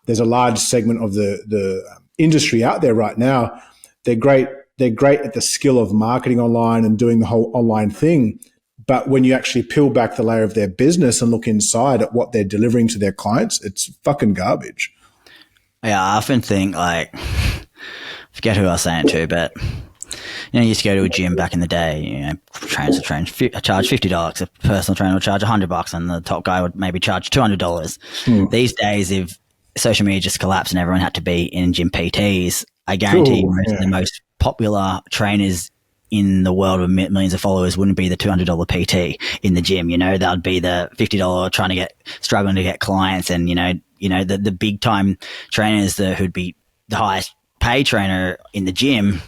there's a large segment of the industry out there right now. They're great at the skill of marketing online and doing the whole online thing. But when you actually peel back the layer of their business and look inside at what they're delivering to their clients, it's fucking garbage. Yeah, I often think, like, forget who I was saying to, but you used to go to a gym back in the day. Trainers would charge $50. A personal trainer would charge $100, and the top guy would maybe charge $200. These days, if social media just collapsed and everyone had to be in gym PTs, I guarantee you most of the most popular trainers in the world with millions of followers wouldn't be the $200 PT in the gym. That would be the $50 struggling to get clients, and the big time trainers who'd be the highest paid trainer in the gym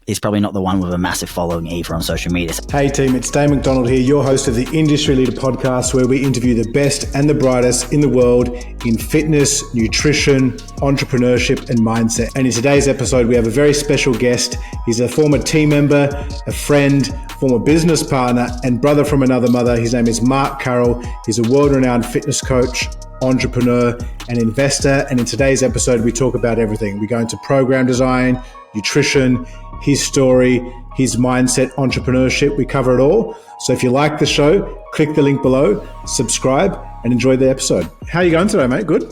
is probably not the one with a massive following either on social media. Hey team, it's Daine McDonald here, your host of the Industry Leader Podcast, where we interview the best and the brightest in the world in fitness, nutrition, entrepreneurship, and mindset. And in today's episode, we have a very special guest. He's a former team member, a friend, former business partner, and brother from another mother. His name is Mark Carroll. He's a world-renowned fitness coach, entrepreneur, and investor. And in today's episode, we talk about everything. We go into program design, nutrition, his story, his mindset, entrepreneurship. We cover it all. So if you like the show, click the link below, subscribe, and enjoy the episode. How are you going today, mate? Good?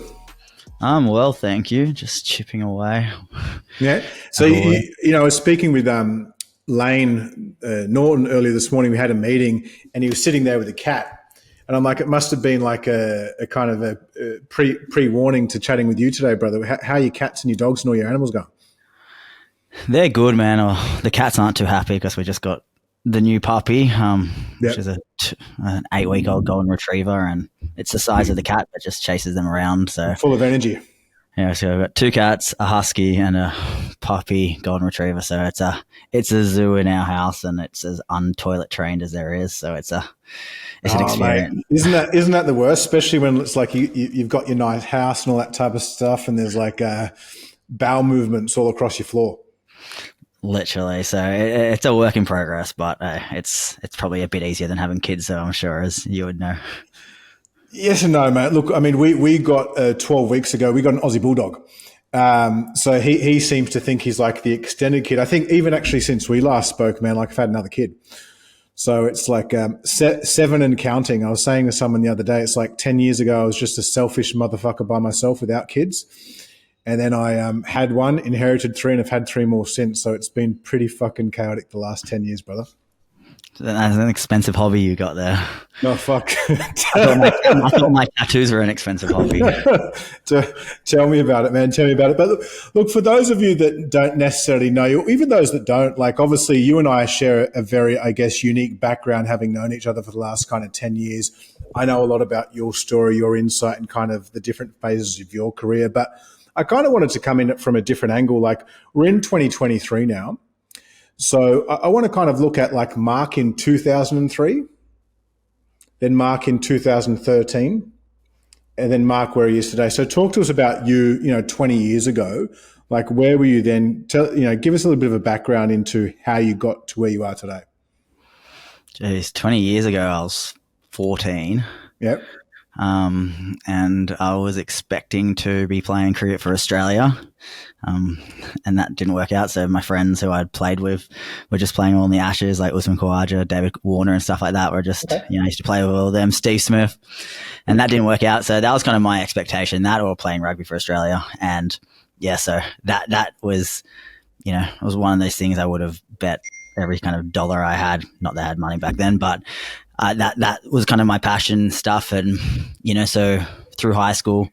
I'm well, thank you. Just chipping away. Yeah. So, I was speaking with Lane Norton earlier this morning. We had a meeting and he was sitting there with a cat. And I'm like, it must have been like a kind of a pre-warning to chatting with you today, brother. How are your cats and your dogs and all your animals going? They're good, man. The cats aren't too happy because we just got the new puppy, which is an 8-week-old golden retriever, and it's the size of the cat that just chases them around. So full of energy. Yeah, so we've got 2 cats, a husky, and a puppy golden retriever. So it's a zoo in our house, and it's as untoilet trained as there is. So it's an experience. Mate. Isn't that the worst? Especially when it's like you've got your nice house and all that type of stuff, and there's like bowel movements all across your floor. Literally. So it's a work in progress, but it's probably a bit easier than having kids, so I'm sure, as you would know. Yes and no, mate. Look, I mean, we got 12 weeks ago, we got an Aussie Bulldog. So he seems to think he's like the extended kid. I think even actually since we last spoke, man, like I've had another kid. So it's like 7 and counting. I was saying to someone the other day, it's like 10 years ago, I was just a selfish motherfucker by myself without kids. And then I had one, inherited 3, and have had 3 more since. So it's been pretty fucking chaotic the last 10 years, brother. That's an expensive hobby you got there. No, fuck. I thought my tattoos were an expensive hobby. Tell me about it, man. Tell me about it. But look, for those of you that don't necessarily know you, even those that don't, like obviously you and I share a very, I guess, unique background, having known each other for the last kind of 10 years. I know a lot about your story, your insight, and kind of the different phases of your career. But I kind of wanted to come in from a different angle. Like we're in 2023 now. So I want to kind of look at like Mark in 2003, then Mark in 2013, and then Mark where he is today. So talk to us about you, 20 years ago. Like where were you then? Give us a little bit of a background into how you got to where you are today. Jeez, 20 years ago, I was 14. Yep. And I was expecting to be playing cricket for Australia, and that didn't work out. So my friends who I'd played with were just playing all in the Ashes, like Usman Khawaja, David Warner and stuff like that. Were just, I used to play with all of them, Steve Smith, and that didn't work out. So that was kind of my expectation, that or playing rugby for Australia. And yeah, so that was, it was one of those things I would have bet every kind of dollar I had, not that I had money back then, but that was kind of my passion stuff. And, so through high school,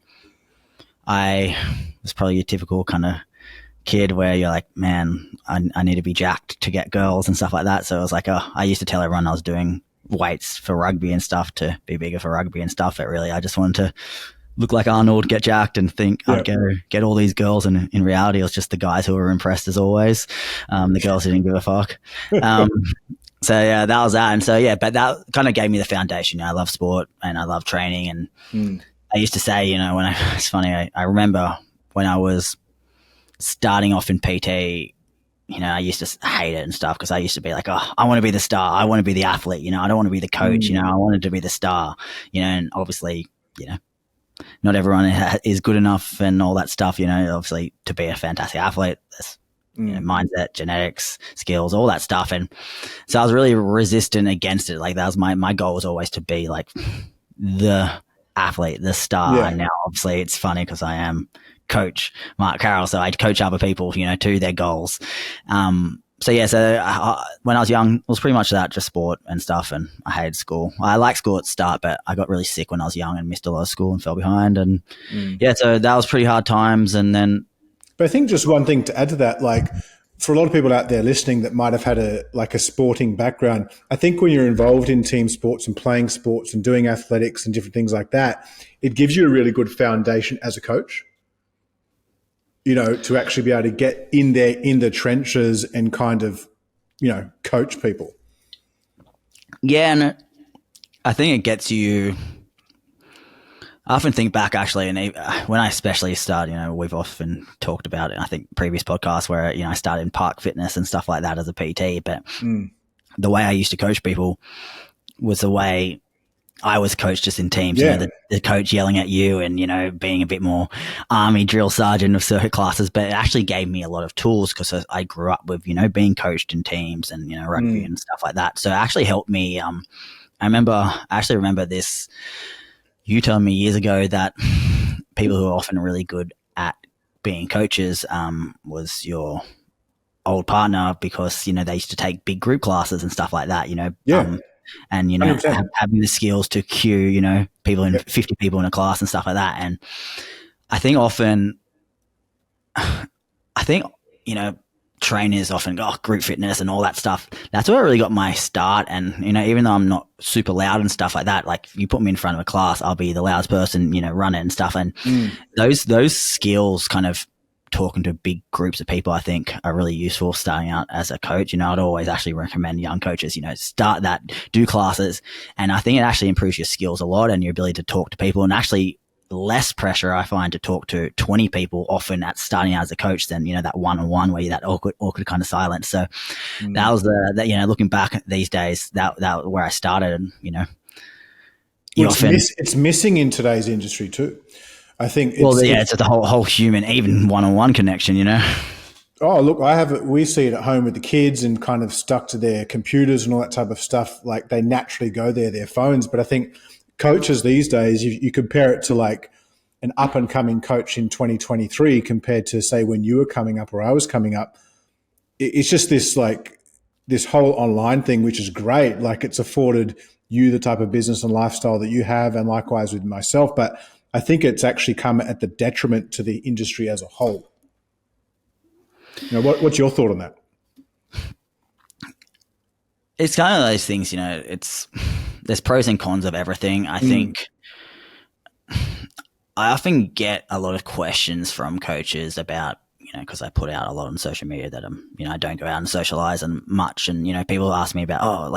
I was probably a typical kind of kid where you're like, man, I need to be jacked to get girls and stuff like that. So I was like, I used to tell everyone I was doing weights for rugby and stuff to be bigger for rugby and stuff. But really, I just wanted to look like Arnold, get jacked and think I'd get all these girls. And in reality, it was just the guys who were impressed as always. The girls didn't give a fuck. So yeah, that was that. And so, yeah, but that kind of gave me the foundation. I love sport and I love training. And I used to say, it's funny, I remember when I was starting off in PT, I used to hate it and stuff because I used to be like, I want to be the star. I want to be the athlete. I don't want to be the coach. I wanted to be the star, and obviously, not everyone is good enough and all that stuff, obviously to be a fantastic athlete. There's mindset, genetics, skills, all that stuff. And so I was really resistant against it. Like that was my goal was always to be like the athlete, the star. Yeah. And now obviously it's funny because I am coach Mark Carroll. So I coach other people, to their goals. So when I was young, it was pretty much that, just sport and stuff. And I hated school. I liked school at the start, but I got really sick when I was young and missed a lot of school and fell behind. And so that was pretty hard times. And then, but I think just one thing to add to that, like for a lot of people out there listening that might have had a sporting background, I think when you're involved in team sports and playing sports and doing athletics and different things like that, it gives you a really good foundation as a coach. To actually be able to get in there in the trenches and kind of, coach people. Yeah, and I think it gets you. I often think back actually, and when I especially started, we've often talked about it. I think previous podcasts where I started in park fitness and stuff like that as a PT. But the way I used to coach people was the way I was coached just in teams. Yeah. The coach yelling at you and being a bit more army drill sergeant of circuit classes. But it actually gave me a lot of tools because I grew up with being coached in teams and rugby and stuff like that. So it actually helped me. I actually remember this. You told me years ago that people who are often really good at being coaches was your old partner because, they used to take big group classes and stuff like that, and, having the skills to cue, people in 50 people in a class and stuff like that. And I think often, trainers often go, group fitness and all that stuff. That's where I really got my start. And, even though I'm not super loud and stuff like that, like if you put me in front of a class, I'll be the loudest person, run it and stuff. And those skills kind of talking to big groups of people, I think are really useful starting out as a coach. I'd always actually recommend young coaches, start that, do classes. And I think it actually improves your skills a lot and your ability to talk to people, and actually less pressure I find to talk to 20 people often at starting out as a coach than, that one-on-one where you're that awkward kind of silence. So that was looking back these days, that where I started. And, it's missing in today's industry too. I think it's the whole human, even one-on-one connection, Oh, look, we see it at home with the kids and kind of stuck to their computers and all that type of stuff. Like they naturally go there, their phones. But I think coaches these days, you compare it to like an up and coming coach in 2023 compared to say when you were coming up or I was coming up. It's just this whole online thing, which is great. Like it's afforded you the type of business and lifestyle that you have, and likewise with myself. But I think it's actually come at the detriment to the industry as a whole. What's your thought on that? It's kind of those things, there's pros and cons of everything. I think I often get a lot of questions from coaches about, because I put out a lot on social media that I don't go out and socialize and much. And, people ask me about,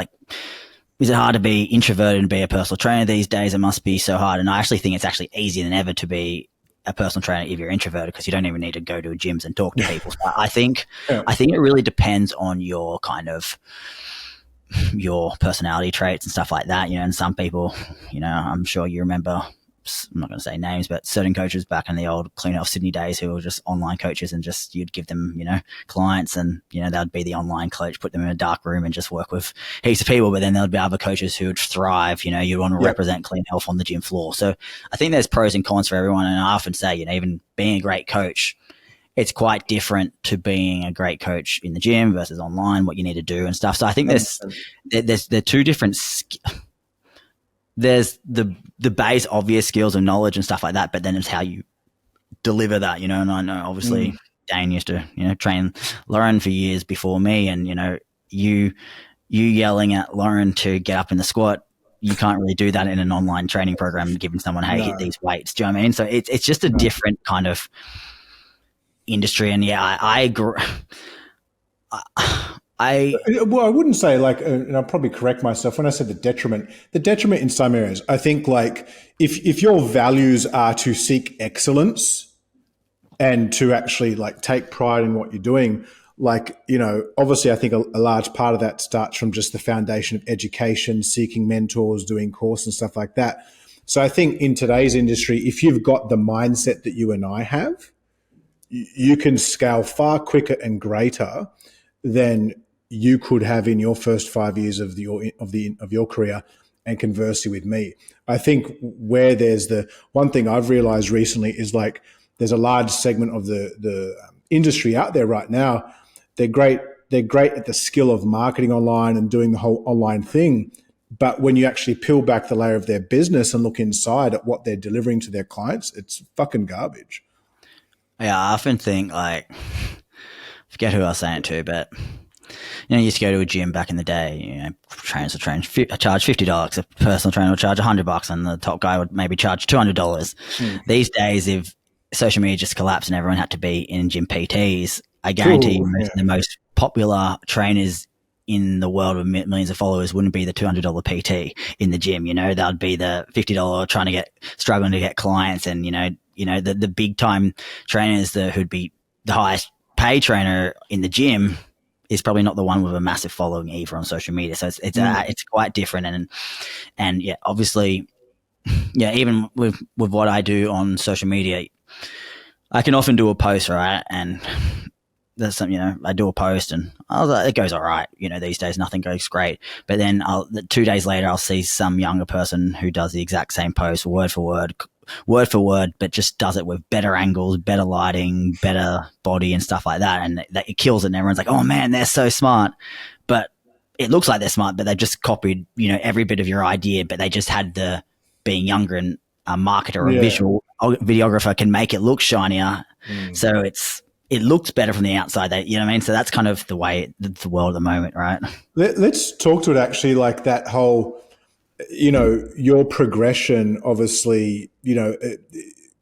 is it hard to be introverted and be a personal trainer these days? It must be so hard. And I actually think it's actually easier than ever to be a personal trainer if you're introverted, because you don't even need to go to gyms and talk to people. So I think it really depends on your kind of your personality traits and stuff like that. And some people, I'm sure you remember, I'm not going to say names, but certain coaches back in the old Clean Off Sydney days who were just online coaches and just you'd give them, clients and, they'd be the online coach, put them in a dark room and just work with heaps of people. But then there'd be other coaches who would thrive, you want to represent clean health on the gym floor. So I think there's pros and cons for everyone. And I often say, even being a great coach, it's quite different to being a great coach in the gym versus online, what you need to do and stuff. So I think there's two different there's the base obvious skills and knowledge and stuff like that, but then it's how you deliver that, and I know obviously Dane used to, train Lauren for years before me, and, you yelling at Lauren to get up in the squat, you can't really do that in an online training program, giving someone, hey, hit these weights. Do you know what I mean? So it's just a different kind of industry. And I agree. I wouldn't say and I'll probably correct myself when I said the detriment in some areas. I think if your values are to seek excellence and to actually take pride in what you're doing, obviously I think a large part of that starts from just the foundation of education, seeking mentors, doing course and stuff like that. So I think in today's industry, if you've got the mindset that you and I have, you can scale far quicker and greater than you could have in your first 5 years of your career. And conversely with me, I think where there's the one thing I've realized recently is like there's a large segment of the industry out there right now. They're great. They're great at the skill of marketing online and doing the whole online thing. But when you actually peel back the layer of their business and look inside at what they're delivering to their clients, it's fucking garbage. Yeah, I often think like, forget who I was saying it to, but you used to go to a gym back in the day. Trainers would charge $50. A personal trainer would charge $100, and the top guy would maybe charge $200. These days, if social media just collapsed and everyone had to be in gym PTs, I guarantee the most popular trainers in the world with millions of followers wouldn't be the $200 PT in the gym. That'd be the $50 struggling to get clients, and the big time trainers who'd be the highest paid trainer in the gym is probably not the one with a massive following either on social media. So it's quite different, and yeah, obviously, yeah, even with what I do on social media, I can often do a post, right, and there's some, I do a post and it goes all right. These days nothing goes great, but then 2 days later I'll see some younger person who does the exact same post word for word, but just does it with better angles, better lighting, better body and stuff like that. And it kills it. And everyone's like, oh man, they're so smart. But it looks like they're smart, but they've just copied, every bit of your idea, but they just had the being younger, and a marketer or a visual videographer can make it look shinier. So it looks better from the outside. You know what I mean? So that's kind of the way the world at the moment, right? Let's talk to it actually, like that whole, your progression, obviously,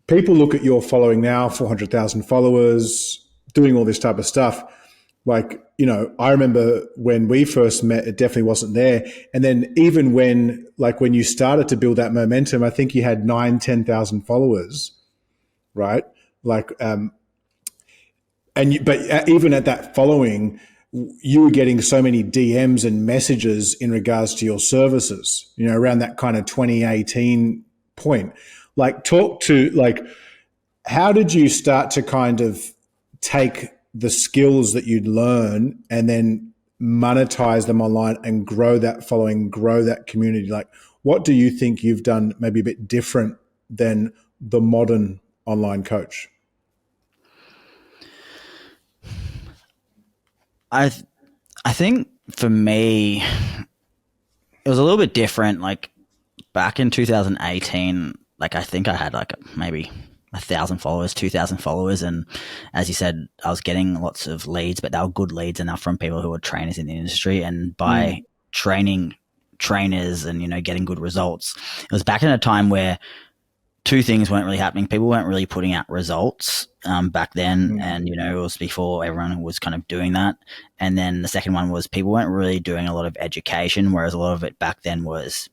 people look at your following now, 400,000 followers, doing all this type of stuff. Like, I remember when we first met, it definitely wasn't there. And then even when you started to build that momentum, I think you had 10,000 followers, right? But even at that following, you were getting so many DMs and messages in regards to your services, around that kind of 2018 point. Talk to, how did you start to kind of take the skills that you'd learn and then monetize them online and grow that following, grow that community? What do you think you've done maybe a bit different than the modern online coach? I think for me, it was a little bit different. Like back in 2018, I think I had maybe 1,000 followers, 2,000 followers. And as you said, I was getting lots of leads, but they were good leads enough from people who were trainers in the industry. And by training trainers and, getting good results, it was back in a time where two things weren't really happening. People weren't really putting out results back then. And, it was before everyone was kind of doing that. And then the second one was people weren't really doing a lot of education, whereas a lot of it back then was,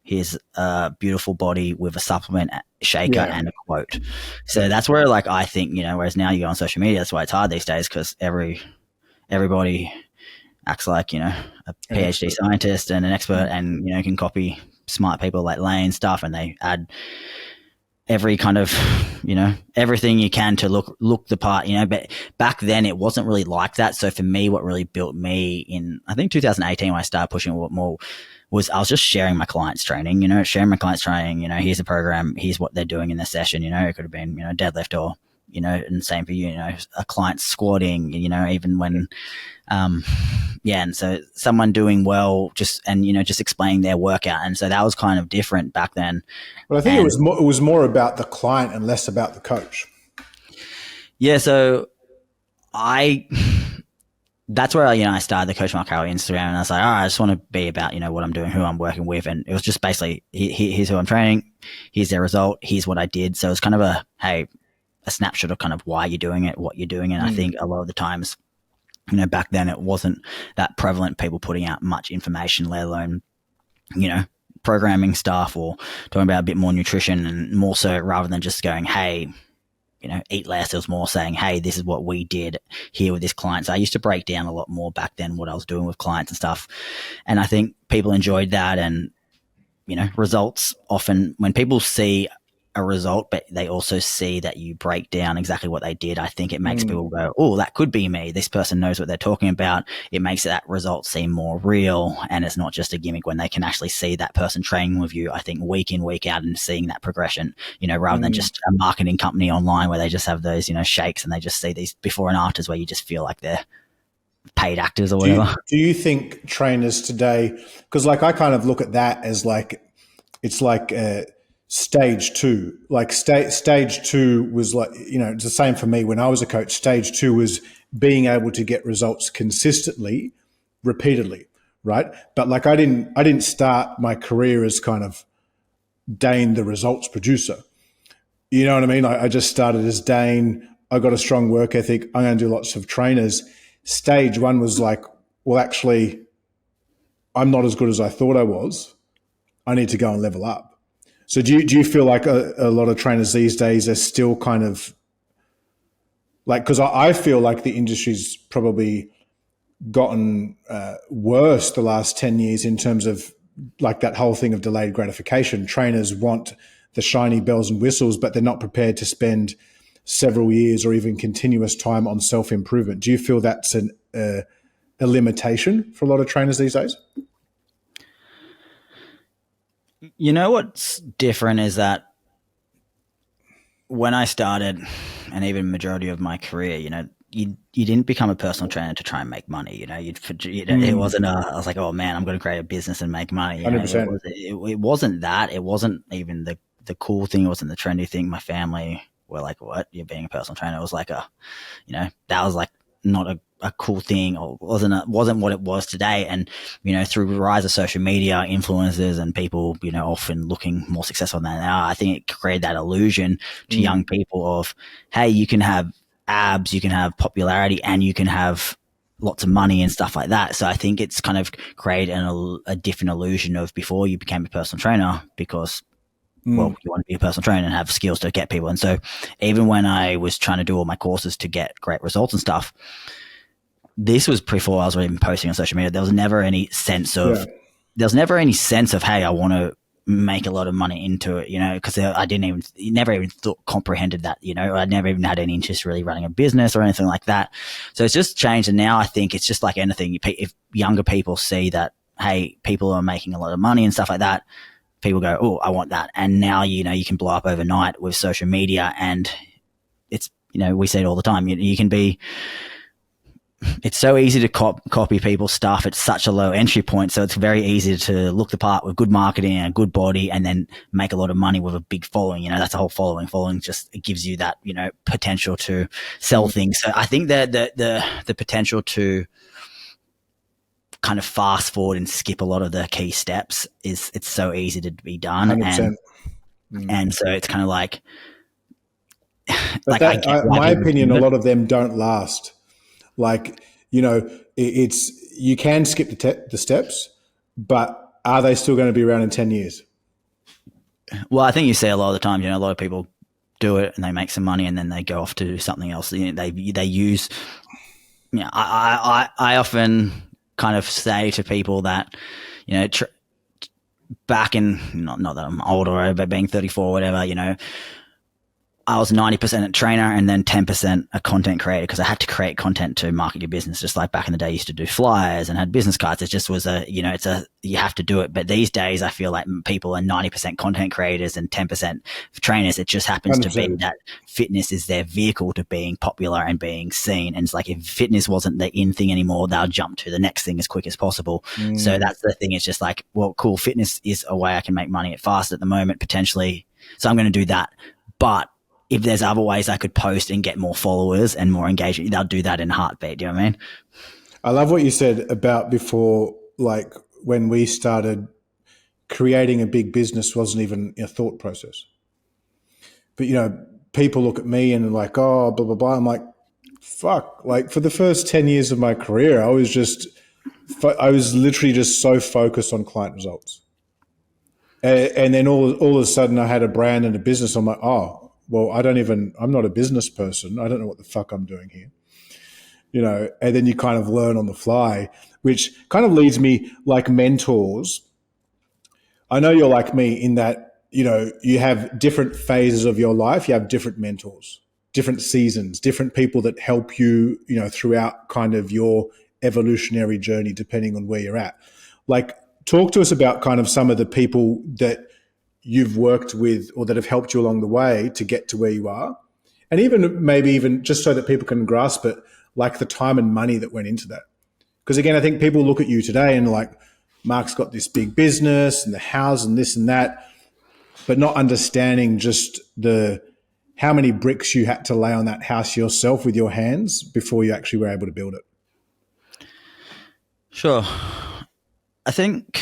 here's a beautiful body with a supplement shaker and a quote. So that's where I think, whereas now you go on social media, that's why it's hard these days, because everybody acts like, a PhD scientist and an expert and, can copy smart people like Lane stuff, and they add every kind of, everything you can to look the part, but back then it wasn't really like that. So for me, what really built me in, I think 2018, when I started pushing a lot more, was I was just sharing my clients' training, here's a program, here's what they're doing in the session, it could have been, deadlift or, and same for you, a client squatting, even when, and so someone doing well, just explaining their workout. And so that was kind of different back then. But I think it was more about the client and less about the coach. Yeah. So that's where I started the Coach Mark Carroll Instagram, and I was like, all right, I just want to be about, what I'm doing, who I'm working with. And it was just basically, here's who I'm training, here's their result, here's what I did. So it's kind of a snapshot of kind of why you're doing it, what you're doing. And I think a lot of the times, back then it wasn't that prevalent, people putting out much information, let alone, programming stuff or talking about a bit more nutrition, and more so rather than just going, hey, eat less. It was more saying, hey, this is what we did here with this client. So I used to break down a lot more back then what I was doing with clients and stuff. And I think people enjoyed that. And, results often, when people see a result, but they also see that you break down exactly what they did, I think it makes people go, oh, that could be me. This person knows what they're talking about. It makes that result seem more real, and it's not just a gimmick when they can actually see that person training with you, I think, week in, week out, and seeing that progression, rather than just a marketing company online where they just have those, shakes, and they just see these before and afters where you just feel like they're paid actors or whatever. Do you think trainers today, because like I kind of look at that as like, it's like stage two. Like stage two was like, it's the same for me when I was a coach. Stage two was being able to get results consistently, repeatedly, right? But like I didn't start my career as kind of Daine the results producer. You know what I mean? I just started as Daine. I got a strong work ethic. I'm going to do lots of trainers. Stage one was like, well, actually, I'm not as good as I thought I was. I need to go and level up. So do you feel like a lot of trainers these days are still kind of like, because I feel like the industry's probably gotten worse the last 10 years in terms of like that whole thing of delayed gratification. Trainers want the shiny bells and whistles, but they're not prepared to spend several years or even continuous time on self-improvement. Do you feel that's a limitation for a lot of trainers these days? What's different is that when I started, and even majority of my career, you didn't become a personal trainer to try and make money. It wasn't I was like, oh man, I'm going to create a business and make money. 100%. It wasn't that. It wasn't even the cool thing. It wasn't the trendy thing. My family were like, what? You're being a personal trainer? It was like that was like not a cool thing, or wasn't what it was today. And through the rise of social media, influencers, and people often looking more successful than they are, I think it created that illusion to young people of, hey, you can have abs, you can have popularity, and you can have lots of money and stuff like that. So I think it's kind of created a different illusion of before you became a personal trainer, because well, you want to be a personal trainer and have skills to get people. And so even when I was trying to do all my courses to get great results and stuff, this was before I was even posting on social media. There was never any sense of, hey, I want to make a lot of money into it, because I never even comprehended that, I never even had any interest really running a business or anything like that. So it's just changed. And now I think it's just like anything. If younger people see that, hey, people are making a lot of money and stuff like that, people go, oh, I want that. And now, you can blow up overnight with social media, and it's, we say it all the time. You can be, it's so easy to copy people's stuff. It's such a low entry point. So it's very easy to look the part with good marketing and a good body, and then make a lot of money with a big following. That's a whole following. Following just, it gives you that, potential to sell things. So I think that the potential to kind of fast forward and skip a lot of the key steps it's so easy to be done. 100%. And so it's kind of like, my opinion, a lot of them don't last. Like, it's, you can skip the steps, but are they still going to be around in 10 years? Well, I think you see a lot of the time, a lot of people do it and they make some money and then they go off to do something else. They use, I often kind of say to people that, back in, not that I'm older, but being 34 or whatever, I was 90% a trainer and then 10% a content creator, because I had to create content to market your business. Just like back in the day, I used to do flyers and had business cards. It just was you have to do it. But these days, I feel like people are 90% content creators and 10% trainers. It just happens 100%. To be that fitness is their vehicle to being popular and being seen. And it's like, if fitness wasn't the in thing anymore, they'll jump to the next thing as quick as possible. So that's the thing. It's just like, well, cool. Fitness is a way I can make money fast at the moment, potentially. So I'm going to do that. But if there's other ways I could post and get more followers and more engagement, they'll do that in a heartbeat. Do you know what I mean? I love what you said about before, like when we started, creating a big business wasn't even a thought process. But, people look at me and are like, oh, blah, blah, blah. I'm like, fuck. Like for the first 10 years of my career, I was literally just so focused on client results. And then all of a sudden I had a brand and a business. I'm like, oh, well, I'm not a business person. I don't know what the fuck I'm doing here. And then you kind of learn on the fly, which kind of leads me, like mentors. I know you're like me in that, you have different phases of your life. You have different mentors, different seasons, different people that help you, throughout kind of your evolutionary journey, depending on where you're at. Like, talk to us about kind of some of the people that you've worked with or that have helped you along the way to get to where you are. And even just so that people can grasp it, like the time and money that went into that. Because again, I think people look at you today and like, Mark's got this big business and the house and this and that, but not understanding just how many bricks you had to lay on that house yourself with your hands before you actually were able to build it. Sure. I think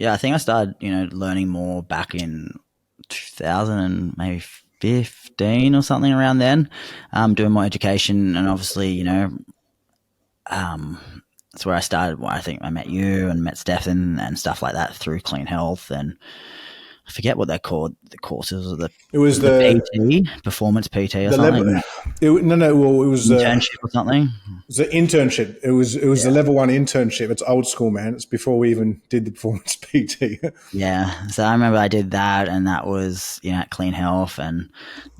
I started, learning more back in 2000 and maybe 15 or something around then, doing more education. And obviously, that's where I started. I think I met you and met Stefan and stuff like that through Clean Health. And I forget what they're called, the courses, or it was the PT, performance PT or something. It was internship or something. It was an internship. It was the level 1 internship. It's old school, man. It's before we even did the performance PT. Yeah. So I remember I did that, and that was, at Clean Health and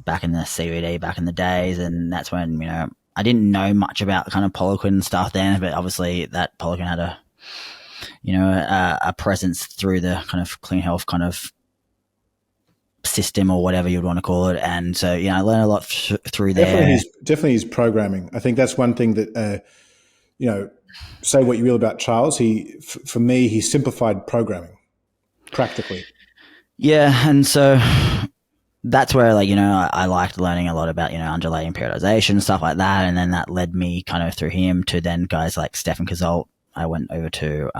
back in the CBD back in the days. And that's when, I didn't know much about kind of Poliquin stuff then, but obviously that Poliquin had a presence through the kind of Clean Health kind of system or whatever you'd want to call it. And so, I learned a lot through there. Definitely his programming. I think that's one thing that, say what you will about Charles. For me, he simplified programming practically. Yeah. And so that's where, I liked learning a lot about, undulating periodization and stuff like that. And then that led me kind of through him to then guys like Stefan Cazalt. I went over to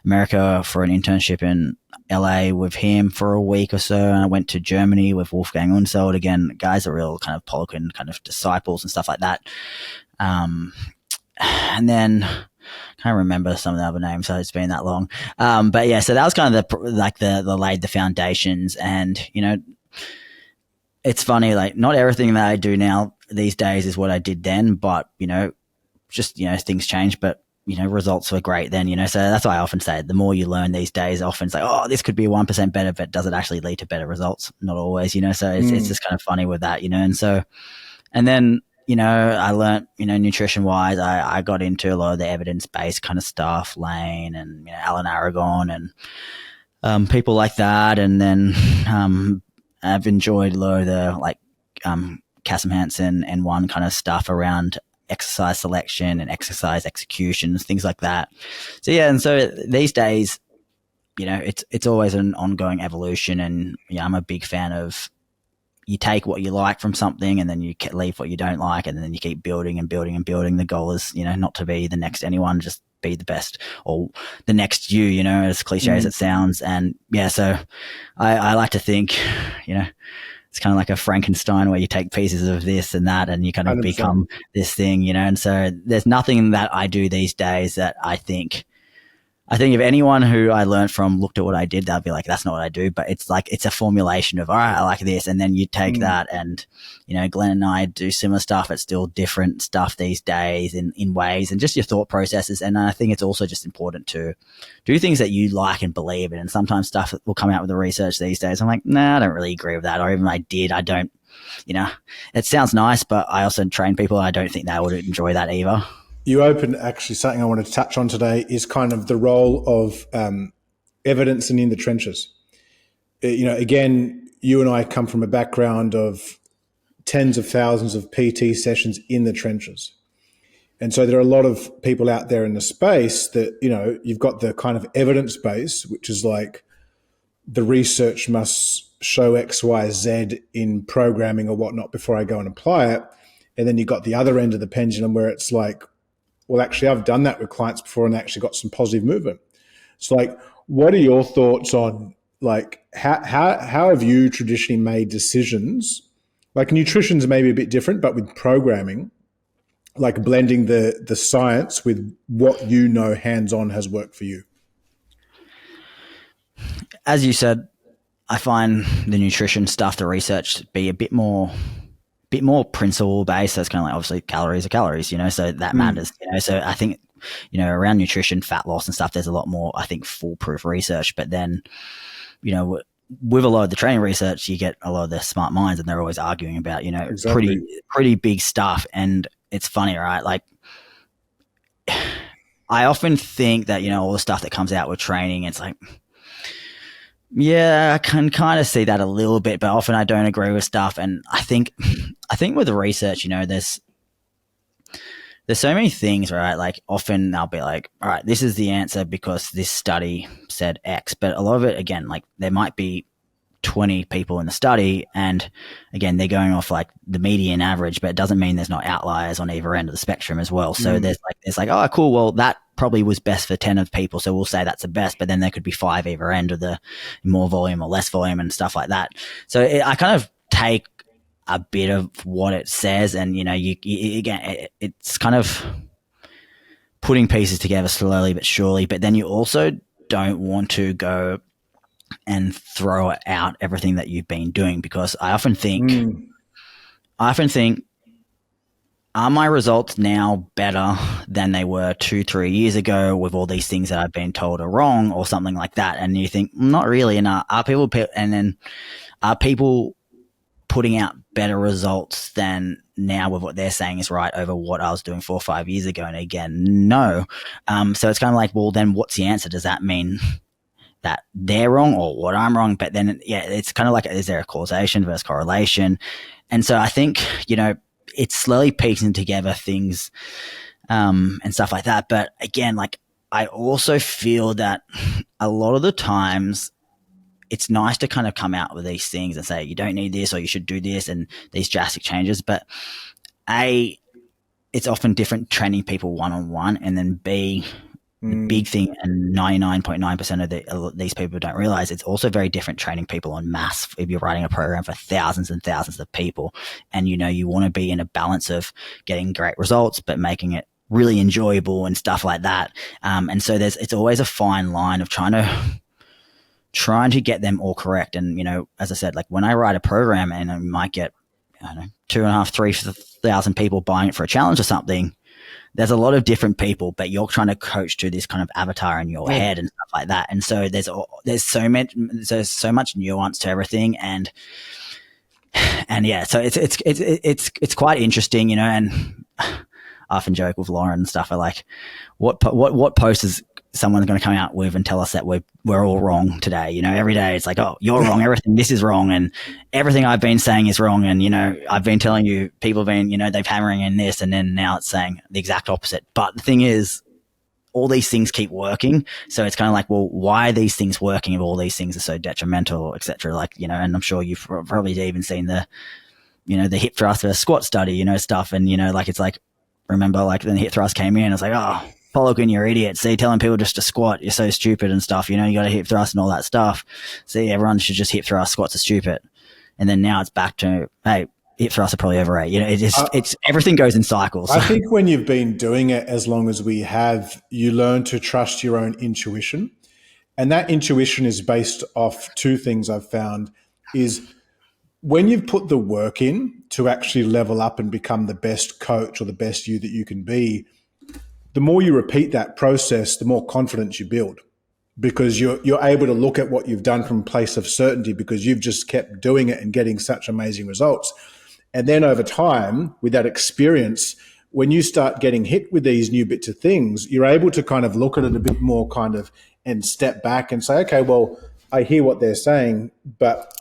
America for an internship in LA with him for a week or so. And I went to Germany with Wolfgang Unselt. Again, guys are real kind of Poliquin kind of disciples and stuff like that. And then I can't remember some of the other names, so it's been that long. But yeah, so that was kind of the laid the foundations. And, it's funny, like not everything that I do now these days is what I did then, but, just, things change, but, results were great then, so that's why I often say the more you learn these days, often it's like, oh, this could be 1% better, but does it actually lead to better results? Not always, so it's just kind of funny with that, and so, and then, I learned, nutrition wise, I got into a lot of the evidence-based kind of stuff, Lane and, Alan Aragon and people like that. And then I've enjoyed a lot of the Kasim Hansen and one kind of stuff around exercise selection and exercise executions, things like that. So yeah, and so these days, it's always an ongoing evolution, and I'm a big fan of you take what you like from something and then you leave what you don't like, and then you keep building and building and building. The goal is, not to be the next anyone, just be the best or the next you, as cliche as it sounds. And yeah, so I like to think, it's kind of like a Frankenstein where you take pieces of this and that and you kind of 100%. Become this thing, and so there's nothing that I do these days that I think if anyone who I learned from looked at what I did, they'll be like, that's not what I do. But it's like, it's a formulation of, all right, I like this. And then you take that and, Glenn and I do similar stuff. It's still different stuff these days in ways and just your thought processes. And I think it's also just important to do things that you like and believe in. And sometimes stuff will come out with the research these days. I'm like, nah, I don't really agree with that. Or even I did, I don't, it sounds nice, but I also train people. I don't think they would enjoy that either. You opened actually something I wanted to touch on today is kind of the role of evidence and in the trenches. Again, you and I come from a background of tens of thousands of PT sessions in the trenches. And so there are a lot of people out there in the space that, you've got the kind of evidence base, which is like the research must show X, Y, Z in programming or whatnot before I go and apply it. And then you've got the other end of the pendulum where it's like, well, actually, I've done that with clients before and actually got some positive movement. So like, what are your thoughts on like, how have you traditionally made decisions? Like nutrition's maybe a bit different, but with programming, like blending the science with what hands-on has worked for you. As you said, I find the nutrition stuff, the research, to be a bit more principle based. So it's kind of like, obviously calories are calories, so that matters, So I think around nutrition, fat loss and stuff, there's a lot more, I think, foolproof research. But then, with a lot of the training research, you get a lot of the smart minds, and they're always arguing about, Exactly. pretty big stuff. And it's funny, right? Like, I often think that, all the stuff that comes out with training, it's like, yeah, I can kind of see that a little bit, but often I don't agree with stuff. And I think with the research, there's so many things, right? Like, often they'll be like, all right, this is the answer because this study said X. But a lot of it, again, like, there might be 20 people in the study, and again, they're going off like the median average, but it doesn't mean there's not outliers on either end of the spectrum as well. So there's like, oh, cool, well, that probably was best for 10 of people, so we'll say that's the best, but then there could be 5 either end of the more volume or less volume and stuff like that. So I kind of take a bit of what it says, and it's kind of putting pieces together slowly but surely. But then you also don't want to go and throw out everything that you've been doing, because I often think, are my results now better than they were 2-3 years ago with all these things that I've been told are wrong or something like that? And you think, not really. And are people putting out better results than now with what they're saying is right over what I was doing 4 or 5 years ago? And again, no. So it's kind of like, well, then what's the answer? Does that mean that they're wrong or what I'm wrong? But then, it's kind of like, is there a causation versus correlation? And so I think, it's slowly piecing together things and stuff like that. But again, like, I also feel that a lot of the times it's nice to kind of come out with these things and say, you don't need this or you should do this and these drastic changes. But it's often different training people one-on-one, and then B, the big thing, and 99.9% of these people don't realize, it's also very different training people en masse if you're writing a program for thousands and thousands of people. And, you want to be in a balance of getting great results, but making it really enjoyable and stuff like that. And so it's always a fine line of trying to get them all correct. And, as I said, like, when I write a program and I might get, 2,500-3,000 people buying it for a challenge or something, there's a lot of different people, but you're trying to coach to this kind of avatar in your head and stuff like that. And so there's so much nuance to everything. And yeah, so it's quite interesting, and I often joke with Lauren and stuff. I like, what post is someone's going to come out with and tell us that we're all wrong today? Every day it's like, oh, you're wrong. This is wrong. And everything I've been saying is wrong. And, I've been telling you, people have been, they've hammering in this, and then now it's saying the exact opposite. But the thing is, all these things keep working. So it's kind of like, well, why are these things working if all these things are so detrimental, et cetera? Like, and I'm sure you've probably even seen the hip thrust versus squat study, stuff. And, like, it's like, remember, like, then the hip thrust came in, it's like, oh, Pollock, you're idiots. See, telling people just to squat, you're so stupid and stuff. You got to hip thrust and all that stuff. See, everyone should just hip thrust. Squats are stupid. And then now it's back to, hey, hip thrusts are probably overrated. It's everything goes in cycles. I think when you've been doing it as long as we have, you learn to trust your own intuition. And that intuition is based off 2 things I've found is when you've put the work in to actually level up and become the best coach or the best you that you can be, the more you repeat that process, the more confidence you build, because you're able to look at what you've done from a place of certainty because you've just kept doing it and getting such amazing results. And then over time, with that experience, when you start getting hit with these new bits of things, you're able to kind of look at it a bit more kind of and step back and say, okay, well, I hear what they're saying, but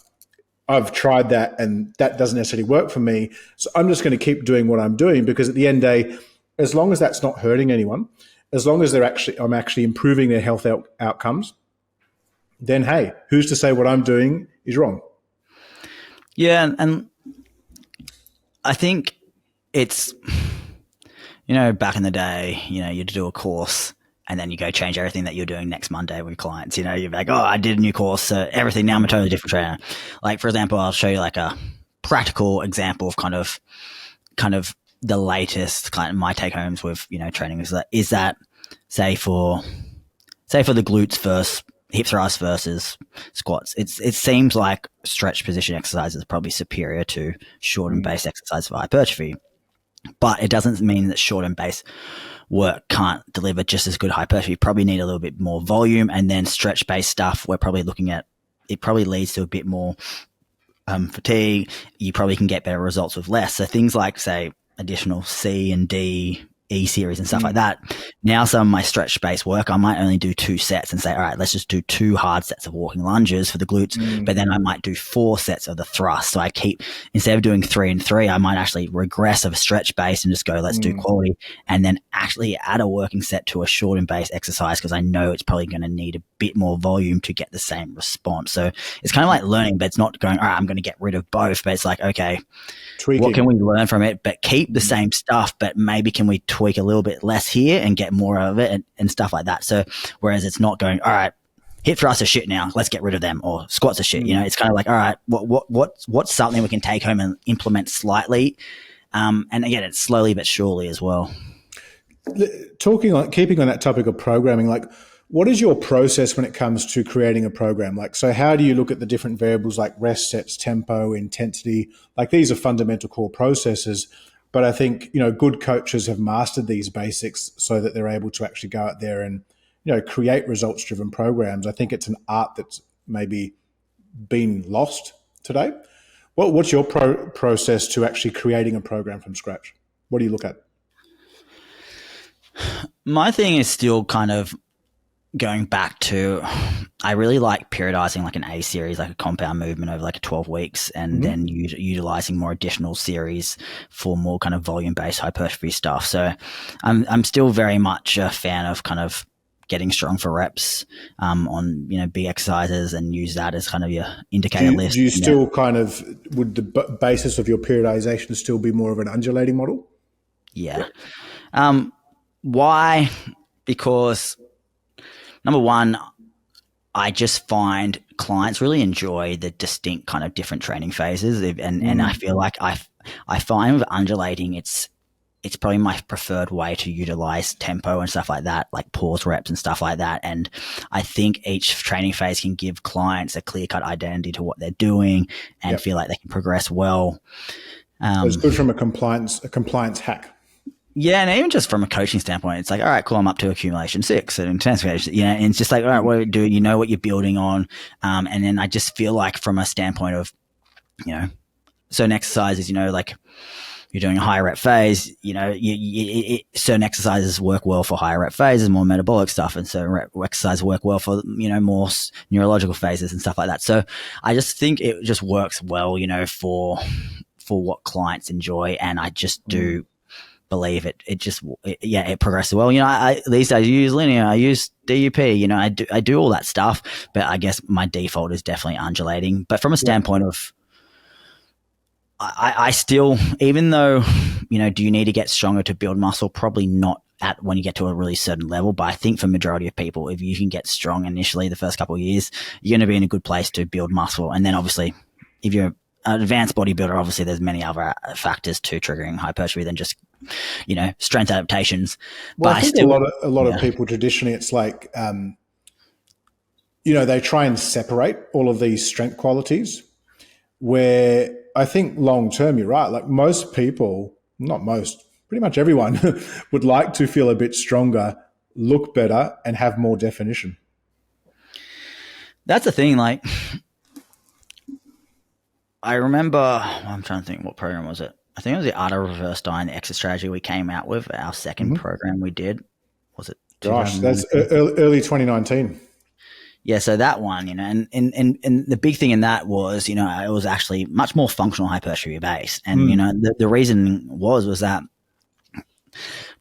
I've tried that and that doesn't necessarily work for me. So I'm just going to keep doing what I'm doing, because at the end of the day, as long as that's not hurting anyone, as long as I'm actually improving their health outcomes, then hey, who's to say what I'm doing is wrong? Yeah, and I think it's, back in the day, you'd do a course and then you go change everything that you're doing next Monday with clients. You're like, oh, I did a new course, so everything, now I'm a totally different trainer. Like, for example, I'll show you like a practical example of kind of the latest kind of my take homes with, training is that say for the glutes versus hip thrust versus squats, it seems like stretch position exercise is probably superior to short and base exercise for hypertrophy. But it doesn't mean that short and base work can't deliver just as good hypertrophy. You probably need a little bit more volume, and then stretch based stuff, we're probably looking at, it probably leads to a bit more fatigue. You probably can get better results with less. So things like, say, additional C and D, E series and stuff like that. Now some of my stretch based work, I might only do 2 sets and say, all right, let's just do 2 hard sets of walking lunges for the glutes, but then I might do 4 sets of the thrust. So I keep, instead of doing 3 and 3, I might actually regress of a stretch base and just go, let's do quality, and then actually add a working set to a short and base exercise, because I know it's probably going to need a bit more volume to get the same response. So it's kind of like learning, but it's not going, all right, I'm going to get rid of both, but it's like, okay, what can we learn from it, but keep the same stuff, but maybe can we tweak a little bit less here and get more of it, and stuff like that. So whereas it's not going, all right, hip thrusts are shit now, let's get rid of them, or squats are shit, it's kind of like, all right, what's something we can take home and implement slightly, and again, it's slowly but surely as well. Keeping on that topic of programming, like, what is your process when it comes to creating a program? Like, so how do you look at the different variables like rest sets, tempo, intensity? Like, these are fundamental core processes, but I think, good coaches have mastered these basics so that they're able to actually go out there and, create results-driven programs. I think it's an art that's maybe been lost today. What's your process to actually creating a program from scratch? What do you look at? My thing is still kind of going back to, I really like periodizing like an A series, like a compound movement over like 12 weeks, and then utilizing more additional series for more kind of volume-based hypertrophy stuff. So I'm still very much a fan of kind of getting strong for reps on, big exercises, and use that as kind of your indicator list. Do you still kind of, would the basis of your periodization still be more of an undulating model? Yeah. Why? Because number one, I just find clients really enjoy the distinct kind of different training phases, and I feel like I find with undulating, it's probably my preferred way to utilize tempo and stuff like that, like pause reps and stuff like that. And I think each training phase can give clients a clear-cut identity to what they're doing and feel like they can progress well. So it's good from a compliance hack. Yeah, and even just from a coaching standpoint, it's like, all right, cool, I'm up to accumulation 6 and intensification, and it's just like, all right, what do you do? You know what you're building on. And then I just feel like from a standpoint of, certain exercises, like you're doing a higher rep phase, certain exercises work well for higher rep phases, more metabolic stuff, and certain exercises work well for, more neurological phases and stuff like that. So I just think it just works well, for what clients enjoy, and I just do believe it progresses well. I these days I use linear, I use DUP, I do all that stuff, but I guess my default is definitely undulating. But from a standpoint of, I still, even though, do you need to get stronger to build muscle? Probably not at when you get to a really certain level, but I think for majority of people, if you can get strong initially the first couple of years, you're going to be in a good place to build muscle. And then obviously, if you're an advanced bodybuilder, obviously there's many other factors to triggering hypertrophy than just strength adaptations. Well, but I think a lot of people traditionally, it's like, they try and separate all of these strength qualities, where I think long term, you're right. Like most people, not most, pretty much everyone would like to feel a bit stronger, look better, and have more definition. That's the thing. Like, I remember, I'm trying to think, what program was it? I think it was the Art of Reverse Diet, the exit strategy we came out with, our second program we did. Was it? Gosh, that's early 2019. Yeah, so that one, and the big thing in that was, it was actually much more functional hypertrophy based. And, the reason was that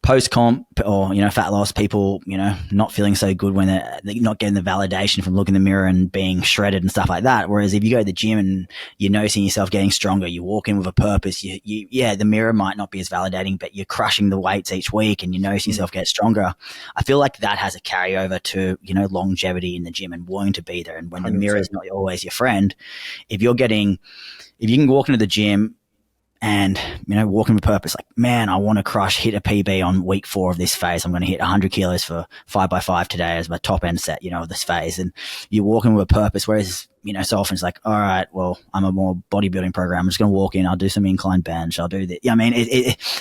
post-comp or, fat loss, people, not feeling so good when they're not getting the validation from looking in the mirror and being shredded and stuff like that. Whereas if you go to the gym and you're noticing yourself getting stronger, you walk in with a purpose, the mirror might not be as validating, but you're crushing the weights each week and you notice yourself get stronger. I feel like that has a carryover to, longevity in the gym and wanting to be there. And when 100%. The mirror is not always your friend, if you can walk into the gym and, walking with purpose, like, man, I want to hit a PB on week 4 of this phase. I'm going to hit 100 kilos for 5x5 today as my top end set, of this phase. And you're walking with a purpose. Whereas so often it's like, all right, well, I'm a more bodybuilding program. I'm just going to walk in. I'll do some incline bench. I'll do this. I mean,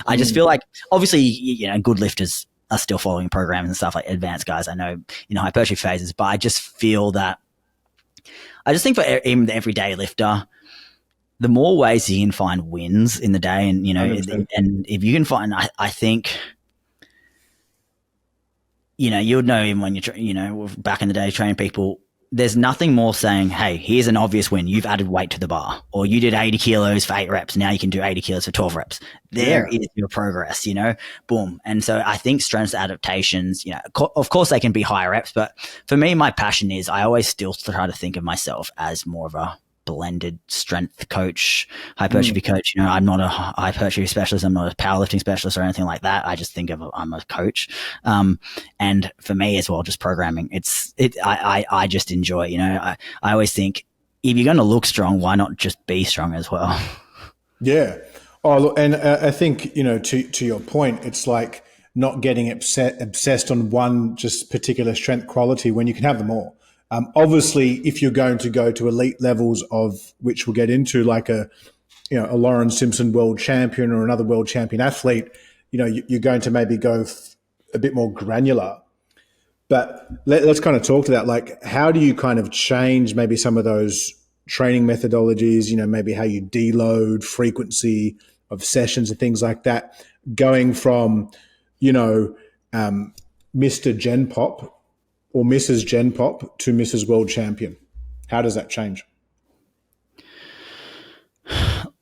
I just feel like obviously, good lifters are still following programs and stuff like advanced guys. I know, hypertrophy phases, but I just feel that I just think for even the everyday lifter, the more ways you can find wins in the day, and and if you can find, I think, you would know even when you're, back in the day training people, there's nothing more saying, hey, here's an obvious win. You've added weight to the bar, or you did 80 kilos for 8 reps. Now you can do 80 kilos for 12 reps. There is your progress, boom. And so I think strength adaptations, of course they can be higher reps, but for me, my passion is I always still try to think of myself as more of a blended strength coach, hypertrophy coach. I'm not a hypertrophy specialist. I'm not a powerlifting specialist or anything like that. I just think of I'm a coach. And for me as well, just programming, I just enjoy, I always think if you're going to look strong, why not just be strong as well? Yeah. Oh, look, and I think, to your point, it's like not getting obsessed on one just particular strength quality when you can have them all. Obviously, if you're going to go to elite levels of which we'll get into, like a Lawrence Simpson world champion or another world champion athlete, you're going to maybe go a bit more granular. But let's kind of talk to that. Like, how do you kind of change maybe some of those training methodologies? Maybe how you deload, frequency of sessions and things like that, going from, Mr. Gen Pop or Mrs. Gen Pop to Mrs. World Champion? How does that change?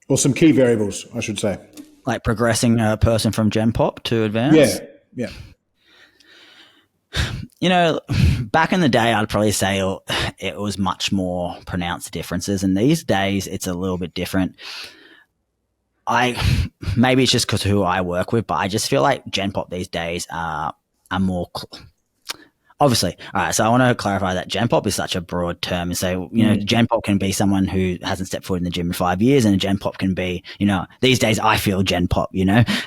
Or some key variables, I should say. Like progressing a person from Gen Pop to advanced? Yeah. Back in the day, I'd probably say it was much more pronounced differences. And these days, it's a little bit different. Maybe it's just because of who I work with, but I just feel like Gen Pop these days are more obviously. All right. So I want to clarify that Gen Pop is such a broad term. So, Gen Pop can be someone who hasn't stepped foot in the gym in 5 years, and a Gen Pop can be, these days I feel Gen Pop,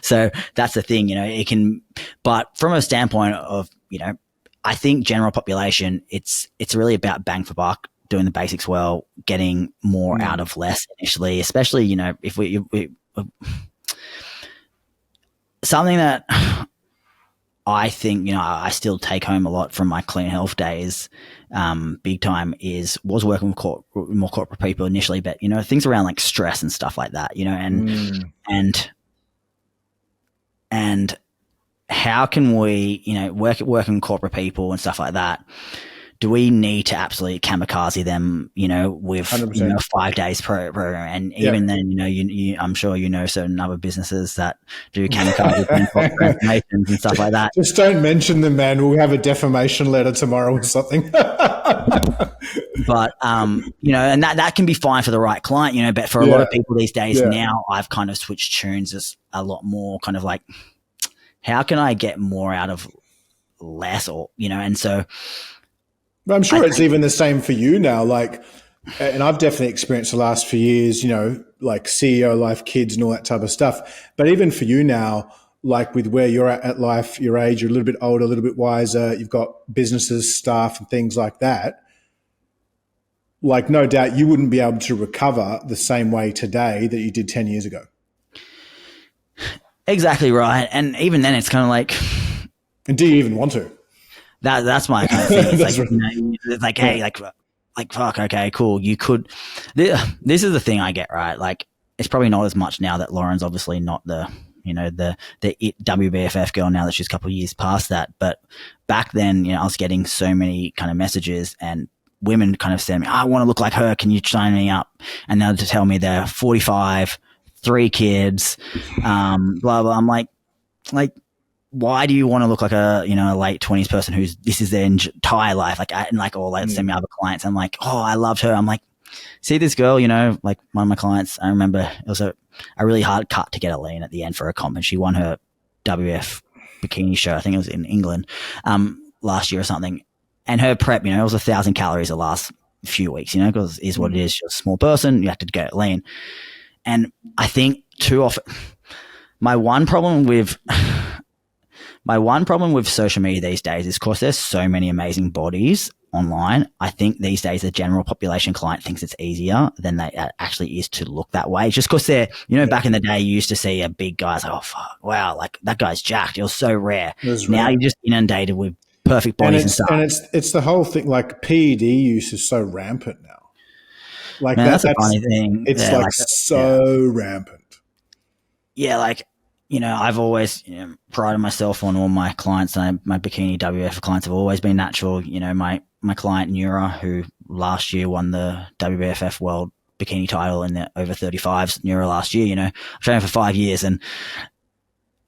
so that's the thing, it can, but from a standpoint of, I think general population, it's really about bang for buck, doing the basics well, getting more out of less initially, especially, if we something that I think, I still take home a lot from my clean health days, big time, was working with more corporate people initially, but, things around like stress and stuff like that, and how can we, working with corporate people and stuff like that, do we need to absolutely kamikaze them, with 5 days program? And even then, I'm sure certain other businesses that do kamikaze transformations and stuff like that. Just don't mention them, man. We'll have a defamation letter tomorrow or something. But and that can be fine for the right client, but for a lot of people these days now, I've kind of switched tunes as a lot more kind of like, how can I get more out of less, or and so. I'm sure it's even the same for you now. Like, and I've definitely experienced the last few years, like CEO life, kids and all that type of stuff. But even for you now, like with where you're at life, your age, you're a little bit older, a little bit wiser. You've got businesses, staff and things like that. Like, no doubt you wouldn't be able to recover the same way today that you did 10 years ago. Exactly right. And even then it's kind of like. And do you even want to? That's my kind of thing. It's like, it's like, hey, like, fuck, okay, cool. You could, this is the thing I get, right? Like, it's probably not as much now that Lauren's obviously not the WBFF girl now that she's a couple of years past that. But back then, I was getting so many kind of messages and women kind of saying, I want to look like her. Can you sign me up? And they'll just tell me they're 45, 3 kids, blah, blah. I'm like, why do you want to look like a late 20s person who's this is their entire life, send me other clients? I'm like, oh, I loved her. I'm like, see this girl, like one of my clients, I remember it was a really hard cut to get a lean at the end for a comp, and she won her WF bikini show. I think it was in England last year or something, and her prep, it was 1,000 calories the last few weeks, because it is what it is. She's a small person, you have to get lean. And I think too often my one problem with social media these days is, of course, there's so many amazing bodies online. I think these days the general population client thinks it's easier than they actually is to look that way. Just because they're, back in the day, you used to see a big guy's like, oh, fuck, wow, like that guy's jacked. It was so rare. Now you're just inundated with perfect bodies and stuff. And it's the whole thing, like PED use is so rampant now. Like man, that's a funny thing. It's so rampant. Yeah, like, I've always prided myself on all my clients. My bikini WBFF clients have always been natural. My client Nura, who last year won the WBFF World Bikini title in the over 35s, Nura last year. I've trained for 5 years and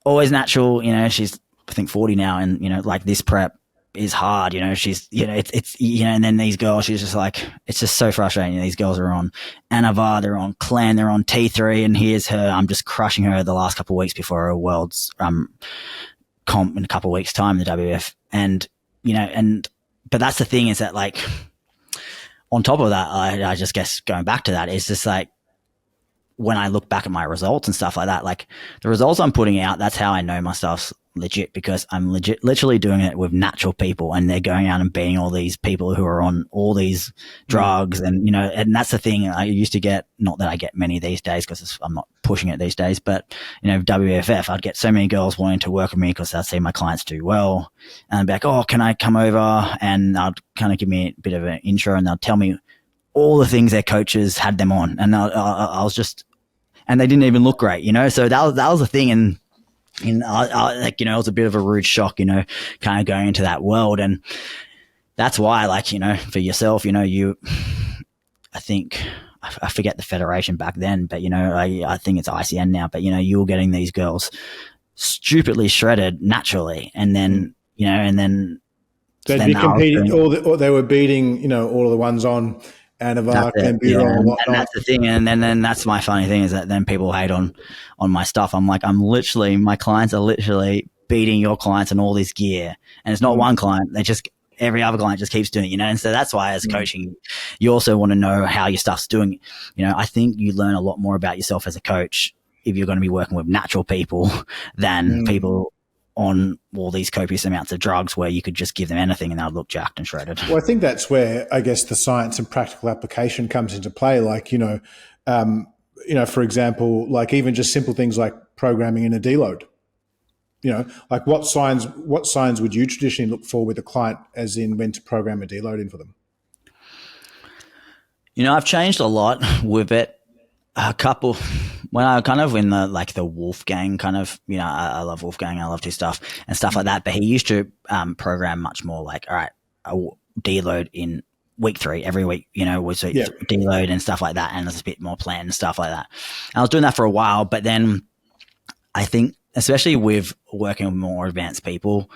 always natural. She's I think 40 now, and like this prep is hard. She's it's and then these girls, she's just like, it's just so frustrating. These girls are on Anavar, they're on Clan, they're on T3, and here's her. I'm just crushing her the last couple of weeks before her world's comp in a couple of weeks' time, the WF. And but that's the thing, is that like on top of that, I just guess going back to that is just like, when I look back at my results and stuff like that, like the results I'm putting out, that's how I know my stuff's legit, because I'm literally doing it with natural people, and they're going out and beating all these people who are on all these drugs. And, and that's the thing I used to get, not that I get many these days because I'm not pushing it these days, but, WFF, I'd get so many girls wanting to work with me because I'd see my clients do well, and I'd be like, oh, can I come over? And they'd kind of give me a bit of an intro, and they'll tell me all the things their coaches had them on. And I was just, and they didn't even look great, so that was the thing. And like, it was a bit of a rude shock, kind of going into that world. And that's why, like, for yourself, I think, I forget the federation back then, but, I think it's ICN now, but, you were getting these girls stupidly shredded naturally. And then, they'd be competing, or they were beating, all of the ones on Anavar and B-roll and whatnot. And that's the thing. And then that's my funny thing, is that then people hate on my stuff. I'm like, my clients are literally beating your clients in all this gear. And it's not one client. Every other client just keeps doing it, And so that's why, as coaching, you also want to know how your stuff's doing. I think you learn a lot more about yourself as a coach if you're going to be working with natural people than people on all these copious amounts of drugs, where you could just give them anything and they'll look jacked and shredded. Well, I think that's where, I guess, the science and practical application comes into play. Like, for example, like even just simple things like programming in a deload. Like what signs would you traditionally look for with a client, as in when to program a deload in for them? I've changed a lot with it. A couple, when I kind of in the Wolfgang kind of, I love Wolfgang, I love his stuff and stuff like that. But he used to program much more like, all right, a deload in week 3 every week, was deload and stuff like that. And there's a bit more plan and stuff like that. And I was doing that for a while, but then I think, especially with working with more advanced people,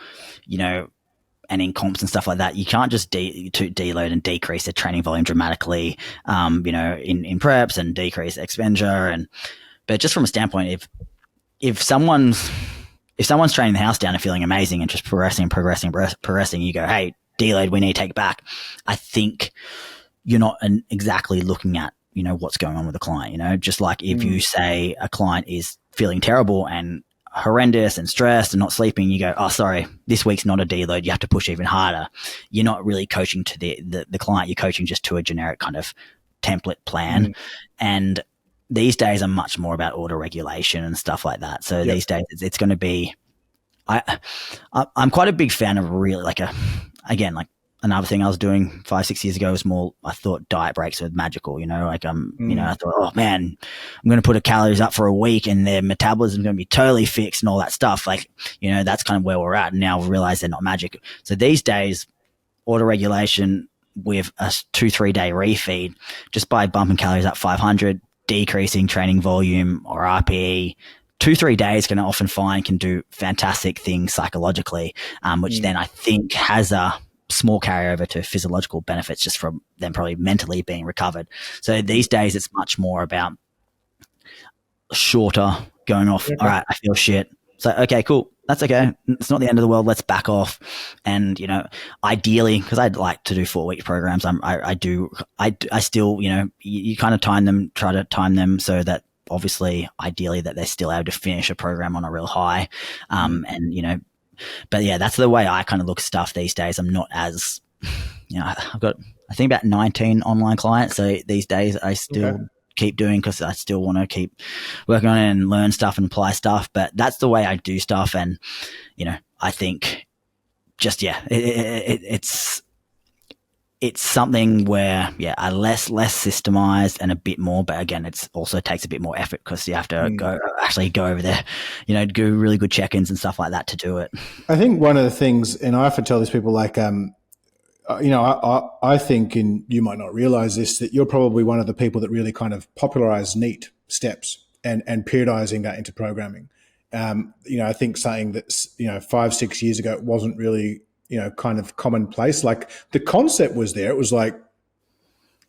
and in comps and stuff like that, you can't just deload and decrease the training volume dramatically, in preps, and decrease expenditure. But just from a standpoint, if someone's training the house down and feeling amazing and just progressing, you go, hey, deload, we need to take back. I think you're not exactly looking at, what's going on with the client, just like if you say a client is feeling terrible and horrendous and stressed and not sleeping, you go, oh, sorry, this week's not a deload. You have to push even harder. You're not really coaching to the client. You're coaching just to a generic kind of template plan. And these days are much more about auto regulation and stuff like that. So these days it's going to be, I'm quite a big fan of really like another thing I was doing 5-6 years ago was more, I thought diet breaks were magical, I thought, oh man, I'm going to put the calories up for a week and their metabolism is going to be totally fixed and all that stuff. Like, that's kind of where we're at. And now we realize they're not magic. So these days, auto regulation with a 2-3 day refeed, just by bumping calories up 500, decreasing training volume or RPE, 2-3 days can often can do fantastic things psychologically, which then I think has a small carryover to physiological benefits just from them probably mentally being recovered. So these days it's much more about shorter going off. All right, I feel shit. So, okay, cool. That's okay. It's not the end of the world. Let's back off. And, ideally, because I'd like to do 4-week programs, I still, you kind of try to time them so that obviously, ideally that they're still able to finish a program on a real high. But yeah, that's the way I kind of look at stuff these days. I'm not as I've got, I think, about 19 online clients. So these days I still keep doing, because I still want to keep working on it and learn stuff and apply stuff. But that's the way I do stuff. And, I think just, it's something where, I less systemized and a bit more, but again, it's also takes a bit more effort, because you have to go over there, do really good check-ins and stuff like that to do it. I think one of the things, and I often tell these people, like, I think, and you might not realize this, that you're probably one of the people that really kind of popularized NEAT steps and periodizing that into programming. I think something that's, 5-6 years ago, it wasn't really, kind of commonplace. Like, the concept was there. It was like,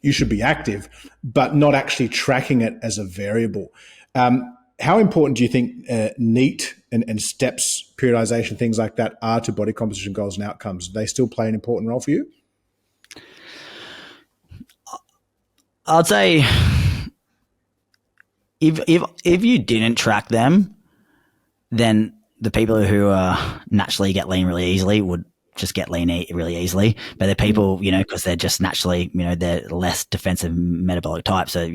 you should be active, but not actually tracking it as a variable. How important do you think NEAT and steps, periodization, things like that are to body composition goals and outcomes? Do they still play an important role for you? I'd say if you didn't track them, then the people who naturally get lean really easily would just get lean really easily. But the people, because they're just naturally, they're less defensive metabolic type. So,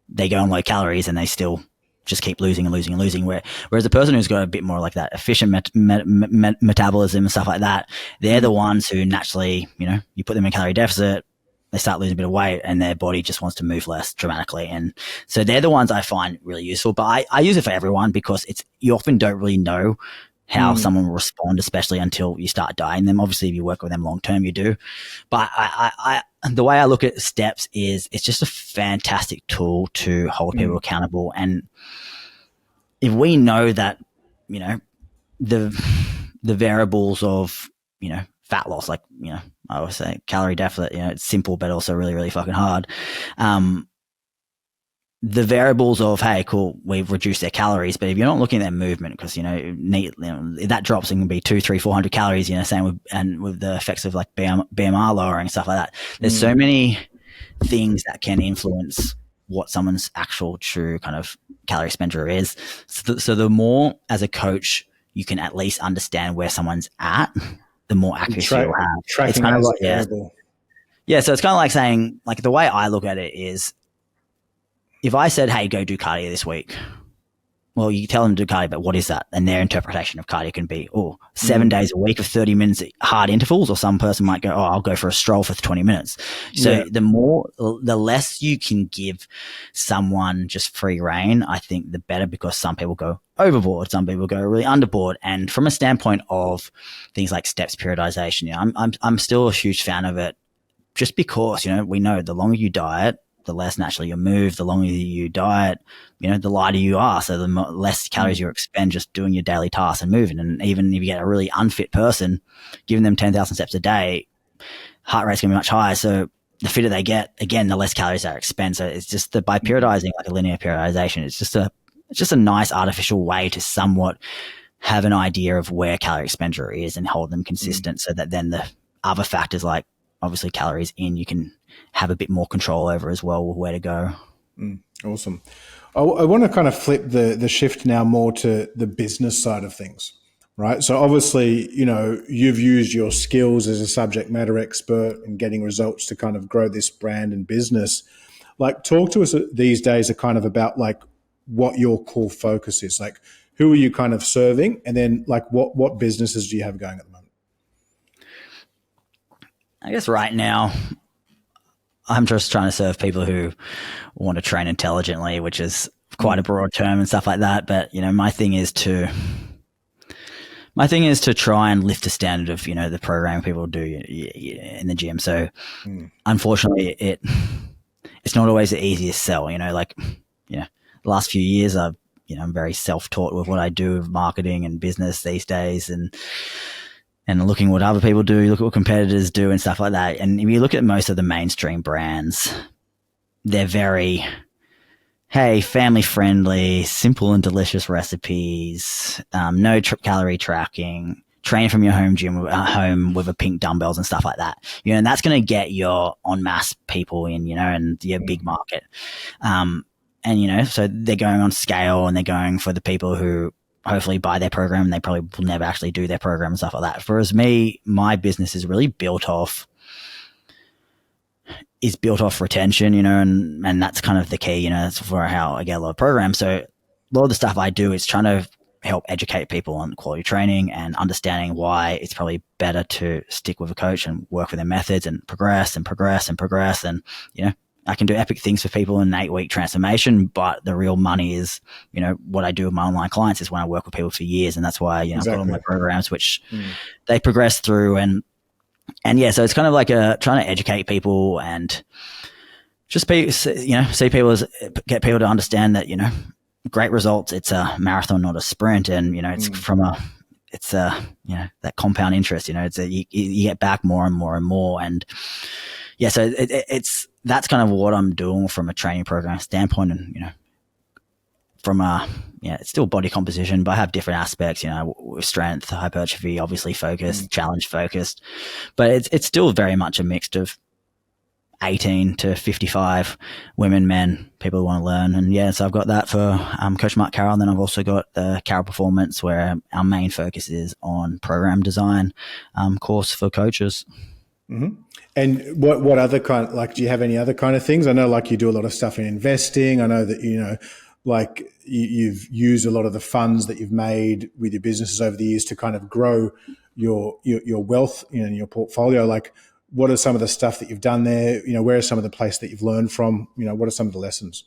they go on low calories and they still just keep losing and losing and losing. Whereas the person who's got a bit more like that efficient metabolism and stuff like that, they're the ones who naturally, you put them in calorie deficit, they start losing a bit of weight and their body just wants to move less dramatically. And so they're the ones I find really useful. But I use it for everyone, because you often don't really know how someone will respond, especially until you start dieting them. Obviously, if you work with them long term, you do. But the way I look at steps is it's just a fantastic tool to hold people accountable. And if we know that, the variables of, fat loss, like, I always say calorie deficit, it's simple, but also really, really fucking hard. The variables of, hey, cool, we've reduced their calories, but if you're not looking at their movement, because, that drops and can be 200, 300, 400 calories, same with the effects of like BMR lowering and stuff like that. There's so many things that can influence what someone's actual true kind of calorie expenditure is. So the more as a coach you can at least understand where someone's at, the more accuracy you'll have. Tracking it's kind of like, variable. So it's kind of like saying, like, the way I look at it is, if I said, hey, go do cardio this week, well, you tell them to do cardio, but what is that? And their interpretation of cardio can be, 7 days a week of 30 minutes hard intervals, or some person might go, I'll go for a stroll for 20 minutes. So the less you can give someone just free rein, I think the better, because some people go overboard, some people go really underboard. And from a standpoint of things like steps periodization, I'm still a huge fan of it, just because, we know the longer you diet, the less naturally you move. The longer you diet, the lighter you are. So the less calories you expend just doing your daily tasks and moving. And even if you get a really unfit person, giving them 10,000 steps a day, heart rate's going to be much higher. So the fitter they get, again, the less calories they expend. So it's just by periodizing, like a linear periodization, it's just a nice artificial way to somewhat have an idea of where calorie expenditure is and hold them consistent, so that then the other factors, like obviously calories in, you can have a bit more control over as well, where to go. Awesome. I want to kind of flip the shift now more to the business side of things, right? So obviously, you've used your skills as a subject matter expert in getting results to kind of grow this brand and business. Like, talk to us these days are kind of about like what your core focus is. Like, who are you kind of serving? And then like what businesses do you have going at the moment? I guess right now I'm just trying to serve people who want to train intelligently, which is quite a broad term and stuff like that. But, my thing is to try and lift the standard of, the program people do in the gym. So unfortunately it's not always the easiest sell, the last few years I'm very self-taught with what I do with marketing and business these days, and looking what other people do, look at what competitors do and stuff like that. And if you look at most of the mainstream brands, they're very, family friendly, simple and delicious recipes, no calorie tracking, train from your home gym home with a pink dumbbells and stuff like that. And that's going to get your en masse people in, and your big market. So they're going on scale, and they're going for the people who hopefully buy their program, and they probably will never actually do their program and stuff like that. Whereas my business is really built off is built off retention, and that's kind of the key, that's for how I get a lot of programs. So a lot of the stuff I do is trying to help educate people on quality training and understanding why it's probably better to stick with a coach and work with their methods and progress and progress and progress. And, I can do epic things for people in an 8-week transformation, but the real money is, what I do with my online clients is when I work with people for years. And that's why, I've got all my programs, which they progress through. And yeah, so it's kind of like trying to educate people and just see people get people to understand that, great results. It's a marathon, not a sprint. And, it's that compound interest, you get back more and more and more. And yeah, so that's kind of what I'm doing from a training program standpoint. And, it's still body composition, but I have different aspects, with strength, hypertrophy, obviously focused, challenge focused, but it's still very much a mix of 18 to 55 women, men, people who want to learn. And yeah, so I've got that for Coach Mark Carroll. And then I've also got the Carroll Performance, where our main focus is on program design, course for coaches. Mm-hmm. And what other kind of, do you have any other kind of things? I know you do a lot of stuff in investing. I know that, you've used a lot of the funds that you've made with your businesses over the years to kind of grow your wealth, in your portfolio. What are some of the stuff that you've done there? Where are some of the places that you've learned from? What are some of the lessons?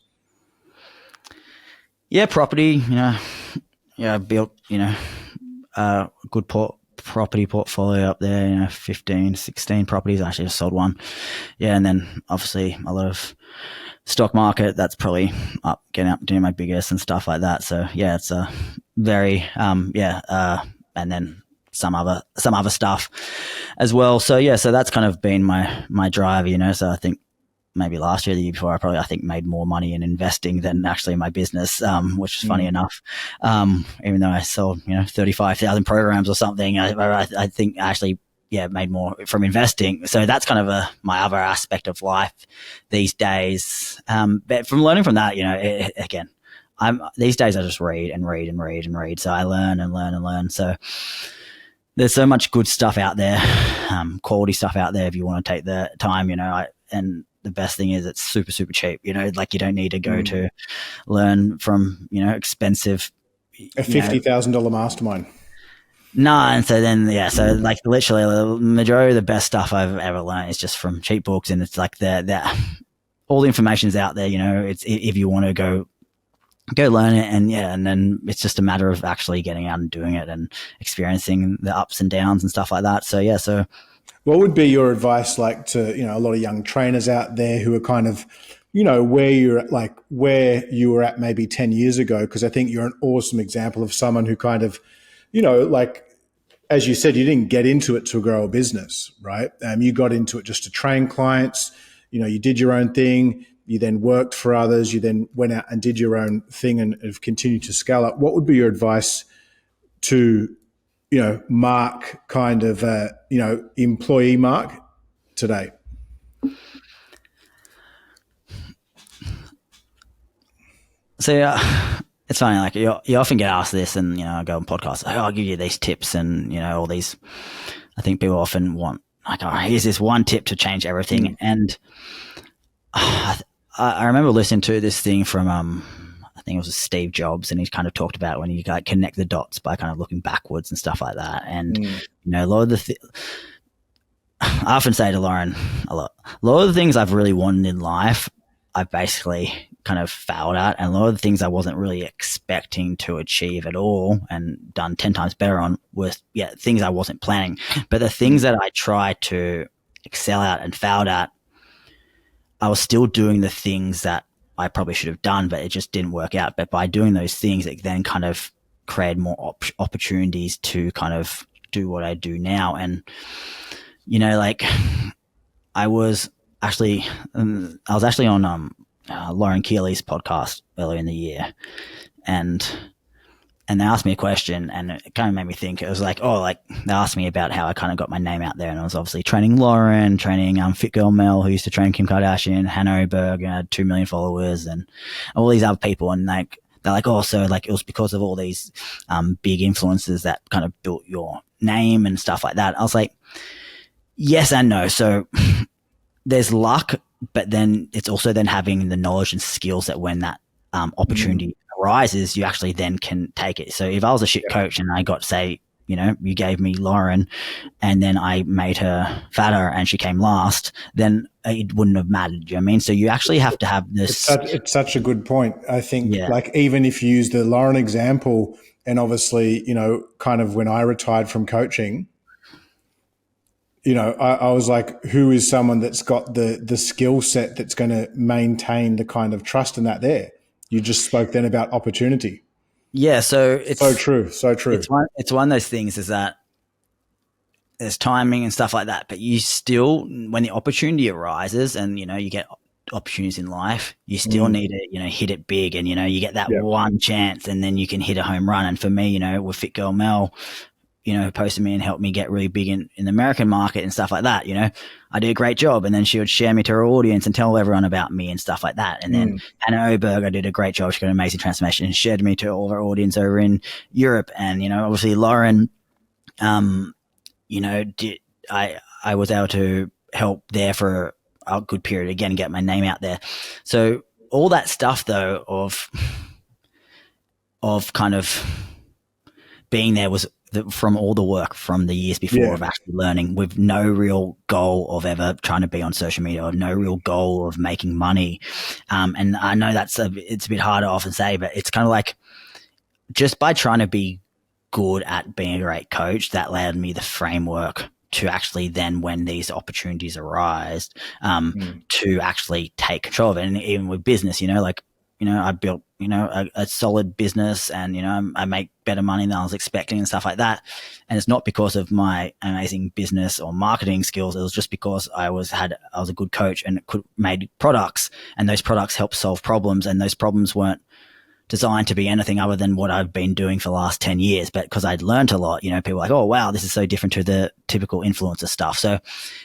Yeah, property, I built, a good property portfolio up there, 15, 16 properties. I actually just sold one. Yeah. And then obviously a lot of stock market, that's probably getting up, doing my biggest and stuff like that. So yeah, it's a very, and then some other stuff as well. So yeah, so that's kind of been my drive, So I think maybe last year, the year before, I think made more money in investing than actually in my business, which is funny enough. Even though I sold, 35,000 programs or something, I think actually, made more from investing. So that's kind of my other aspect of life these days. But from learning from that, again, these days I just read and read and read and read. So I learn and learn and learn. So there's so much good stuff out there, quality stuff out there if you want to take the time, and the best thing is it's super, super cheap, you don't need to go to learn from, expensive. A $50,000 mastermind. No, and so then, so literally the majority of the best stuff I've ever learned is just from cheap books, and it's all the information's out there, it's if you want to go learn it, and then it's just a matter of actually getting out and doing it and experiencing the ups and downs and stuff like that. So, so. What would be your advice to, a lot of young trainers out there who are kind of, where you're at, where you were at maybe 10 years ago? Because I think you're an awesome example of someone who kind of, as you said, you didn't get into it to grow a business, right? You got into it just to train clients. You did your own thing. You then worked for others. You then went out and did your own thing and have continued to scale up. What would be your advice to, Mark, kind of, employee Mark today? So, it's funny, you often get asked this, and, I go on podcasts, I'll give you these tips and, all these, I think people often want, here's this one tip to change everything. And I remember listening to this thing from, I think it was Steve Jobs, and he kind of talked about when you connect the dots by kind of looking backwards and stuff like that. And, a lot of I often say to Lauren a lot of the things I've really wanted in life, I've basically kind of failed at, and a lot of the things I wasn't really expecting to achieve at all and done 10 times better on was things I wasn't planning. But the things that I tried to excel at and failed at, I was still doing the things that I probably should have done, but it just didn't work out. But by doing those things, it then kind of created more opportunities to kind of do what I do now. And, I was actually on Lauren Keeley's podcast earlier in the year, and they asked me a question, and it kind of made me think. It was they asked me about how I kind of got my name out there, and I was obviously training Lauren, training Fit Girl Mel, who used to train Kim Kardashian, Hannah Oberg, had 2 million followers, and all these other people, and they're so it was because of all these big influencers that kind of built your name and stuff like that. I was like, Yes and no. So there's luck, but then it's also then having the knowledge and skills that when that opportunity arises, you actually then can take it. So if I was a shit coach and I got, say, you gave me Lauren and then I made her fatter and she came last, then it wouldn't have mattered. You know what I mean? So you actually have to have this. It's such a good point. I think, Yeah. like, even if you use the Lauren example, and obviously, kind of when I retired from coaching, I was like, who is someone that's got the skill set that's going to maintain the kind of trust in that there? You just spoke then about opportunity. Yeah. So it's So true. So true. It's one of those things is that there's timing and stuff like that, but you still, when the opportunity arises and, you get opportunities in life, you still need to, hit it big and, you get that one chance and then you can hit a home run. And for me, with Fit Girl Mel, who posted me and helped me get really big in the American market and stuff like that, I did a great job. And then she would share me to her audience and tell everyone about me and stuff like that. And then Hannah Oberg, I did a great job. She got an amazing transformation and shared me to all of her audience over in Europe. And, obviously Lauren, I was able to help there for a good period again, get my name out there. So all that stuff though of kind of being there was from all the work from the years before of actually learning with no real goal of ever trying to be on social media or no real goal of making money. And I know it's a bit hard to often say, but it's kind of like just by trying to be good at being a great coach, that allowed me the framework to actually then, when these opportunities arise, to actually take control of it. And even with business, I built, a solid business and, I make better money than I was expecting and stuff like that. And it's not because of my amazing business or marketing skills. It was just because I was a good coach and made products, and those products helped solve problems, and those problems weren't designed to be anything other than what I've been doing for the last 10 years. But because I'd learned a lot, people were like, oh, wow, this is so different to the typical influencer stuff. So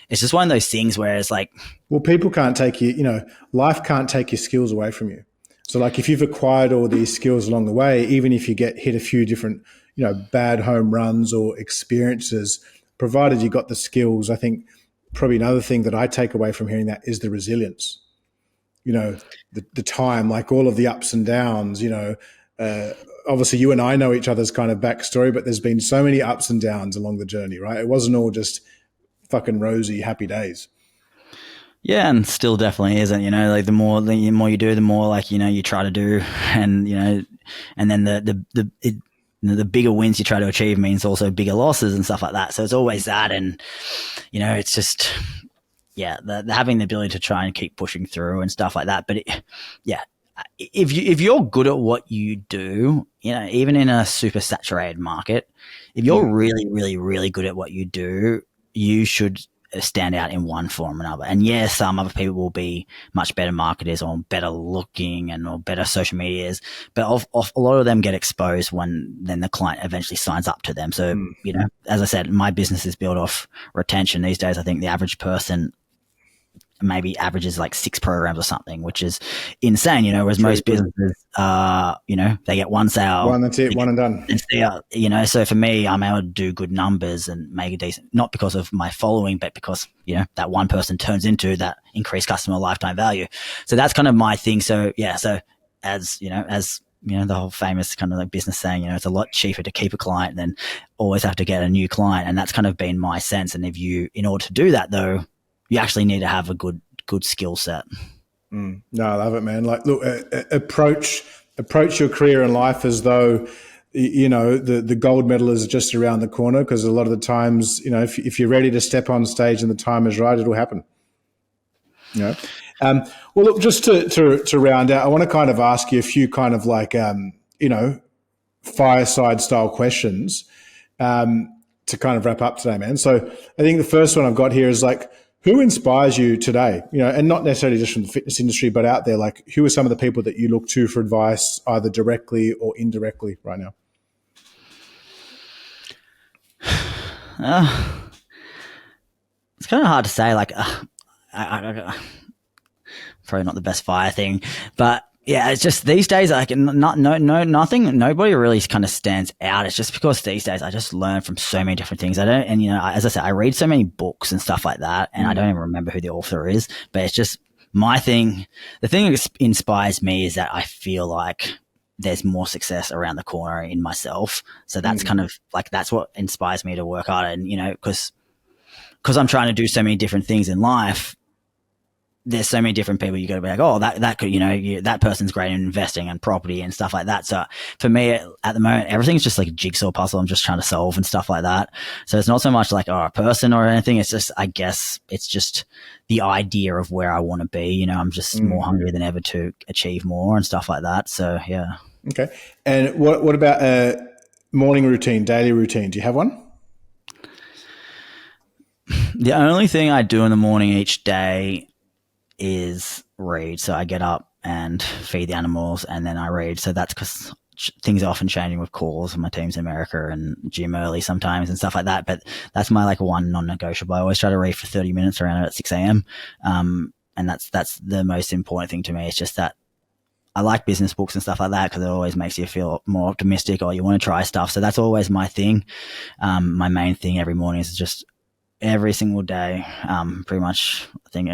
it's just one of those things where it's like, well, people can't take you, life can't take your skills away from you. So like if you've acquired all these skills along the way, even if you get hit a few different, bad home runs or experiences, provided you got the skills, I think probably another thing that I take away from hearing that is the resilience. The time, like all of the ups and downs, obviously you and I know each other's kind of backstory, but there's been so many ups and downs along the journey, right? It wasn't all just fucking rosy, happy days. Yeah, and still definitely isn't, like the more you do, the more like, you try to do, and, and then the bigger wins you try to achieve means also bigger losses and stuff like that. So it's always that. And, it's just, the having the ability to try and keep pushing through and stuff like that. But if you're good at what you do, even in a super saturated market, if you're really, really, really good at what you do, you should stand out in one form or another. And yes, some other people will be much better marketers or better looking or better social medias, but a lot of them get exposed when then the client eventually signs up to them. So, as I said, my business is built off retention. These days, I think the average person maybe averages like 6 programs or something, which is insane, whereas most businesses, they get one sale. One, that's it, one and done. So for me, I'm able to do good numbers and make a decent, not because of my following, but because, that one person turns into that increased customer lifetime value. So that's kind of my thing. So as the whole famous kind of like business saying, it's a lot cheaper to keep a client than always have to get a new client. And that's kind of been my sense. And in order to do that though, you actually need to have a good skill set. No, I love it, man. Like, look, approach your career and life as though, the gold medal is just around the corner, because a lot of the times, if you're ready to step on stage and the time is right, it'll happen. Well, look, just to round out, I want to kind of ask you a few kind of like, fireside style questions to kind of wrap up today, man. So I think the first one I've got here is like, who inspires you today? And not necessarily just from the fitness industry, but out there, like who are some of the people that you look to for advice, either directly or indirectly right now? It's kind of hard to say, like, I probably not the best fire thing, but Yeah, it's just these days, like, nothing, nobody really kind of stands out. It's just because these days I just learn from so many different things. And as I said, I read so many books and stuff like that, and I don't even remember who the author is, but it's just my thing. The thing that inspires me is that I feel like there's more success around the corner in myself. So that's kind of like, that's what inspires me to work hard. And, because I'm trying to do so many different things in life, there's so many different people you got to be like, oh, that could, that person's great in investing and property and stuff like that. So for me at the moment, everything's just like a jigsaw puzzle I'm just trying to solve and stuff like that. So it's not so much like, a person or anything. It's just, I guess it's just the idea of where I want to be. I'm just more hungry than ever to achieve more and stuff like that. So yeah. Okay. And what about morning routine, daily routine? Do you have one? The only thing I do in the morning each day is read. So I get up and feed the animals and then I read. So that's because things are often changing with calls. My team's in America and gym early sometimes and stuff like that. But that's my like one non-negotiable. I always try to read for 30 minutes around at 6 a.m. And that's the most important thing to me. It's just that I like business books and stuff like that because it always makes you feel more optimistic or you want to try stuff. So that's always my thing. My main thing every morning is just every single day, pretty much. I think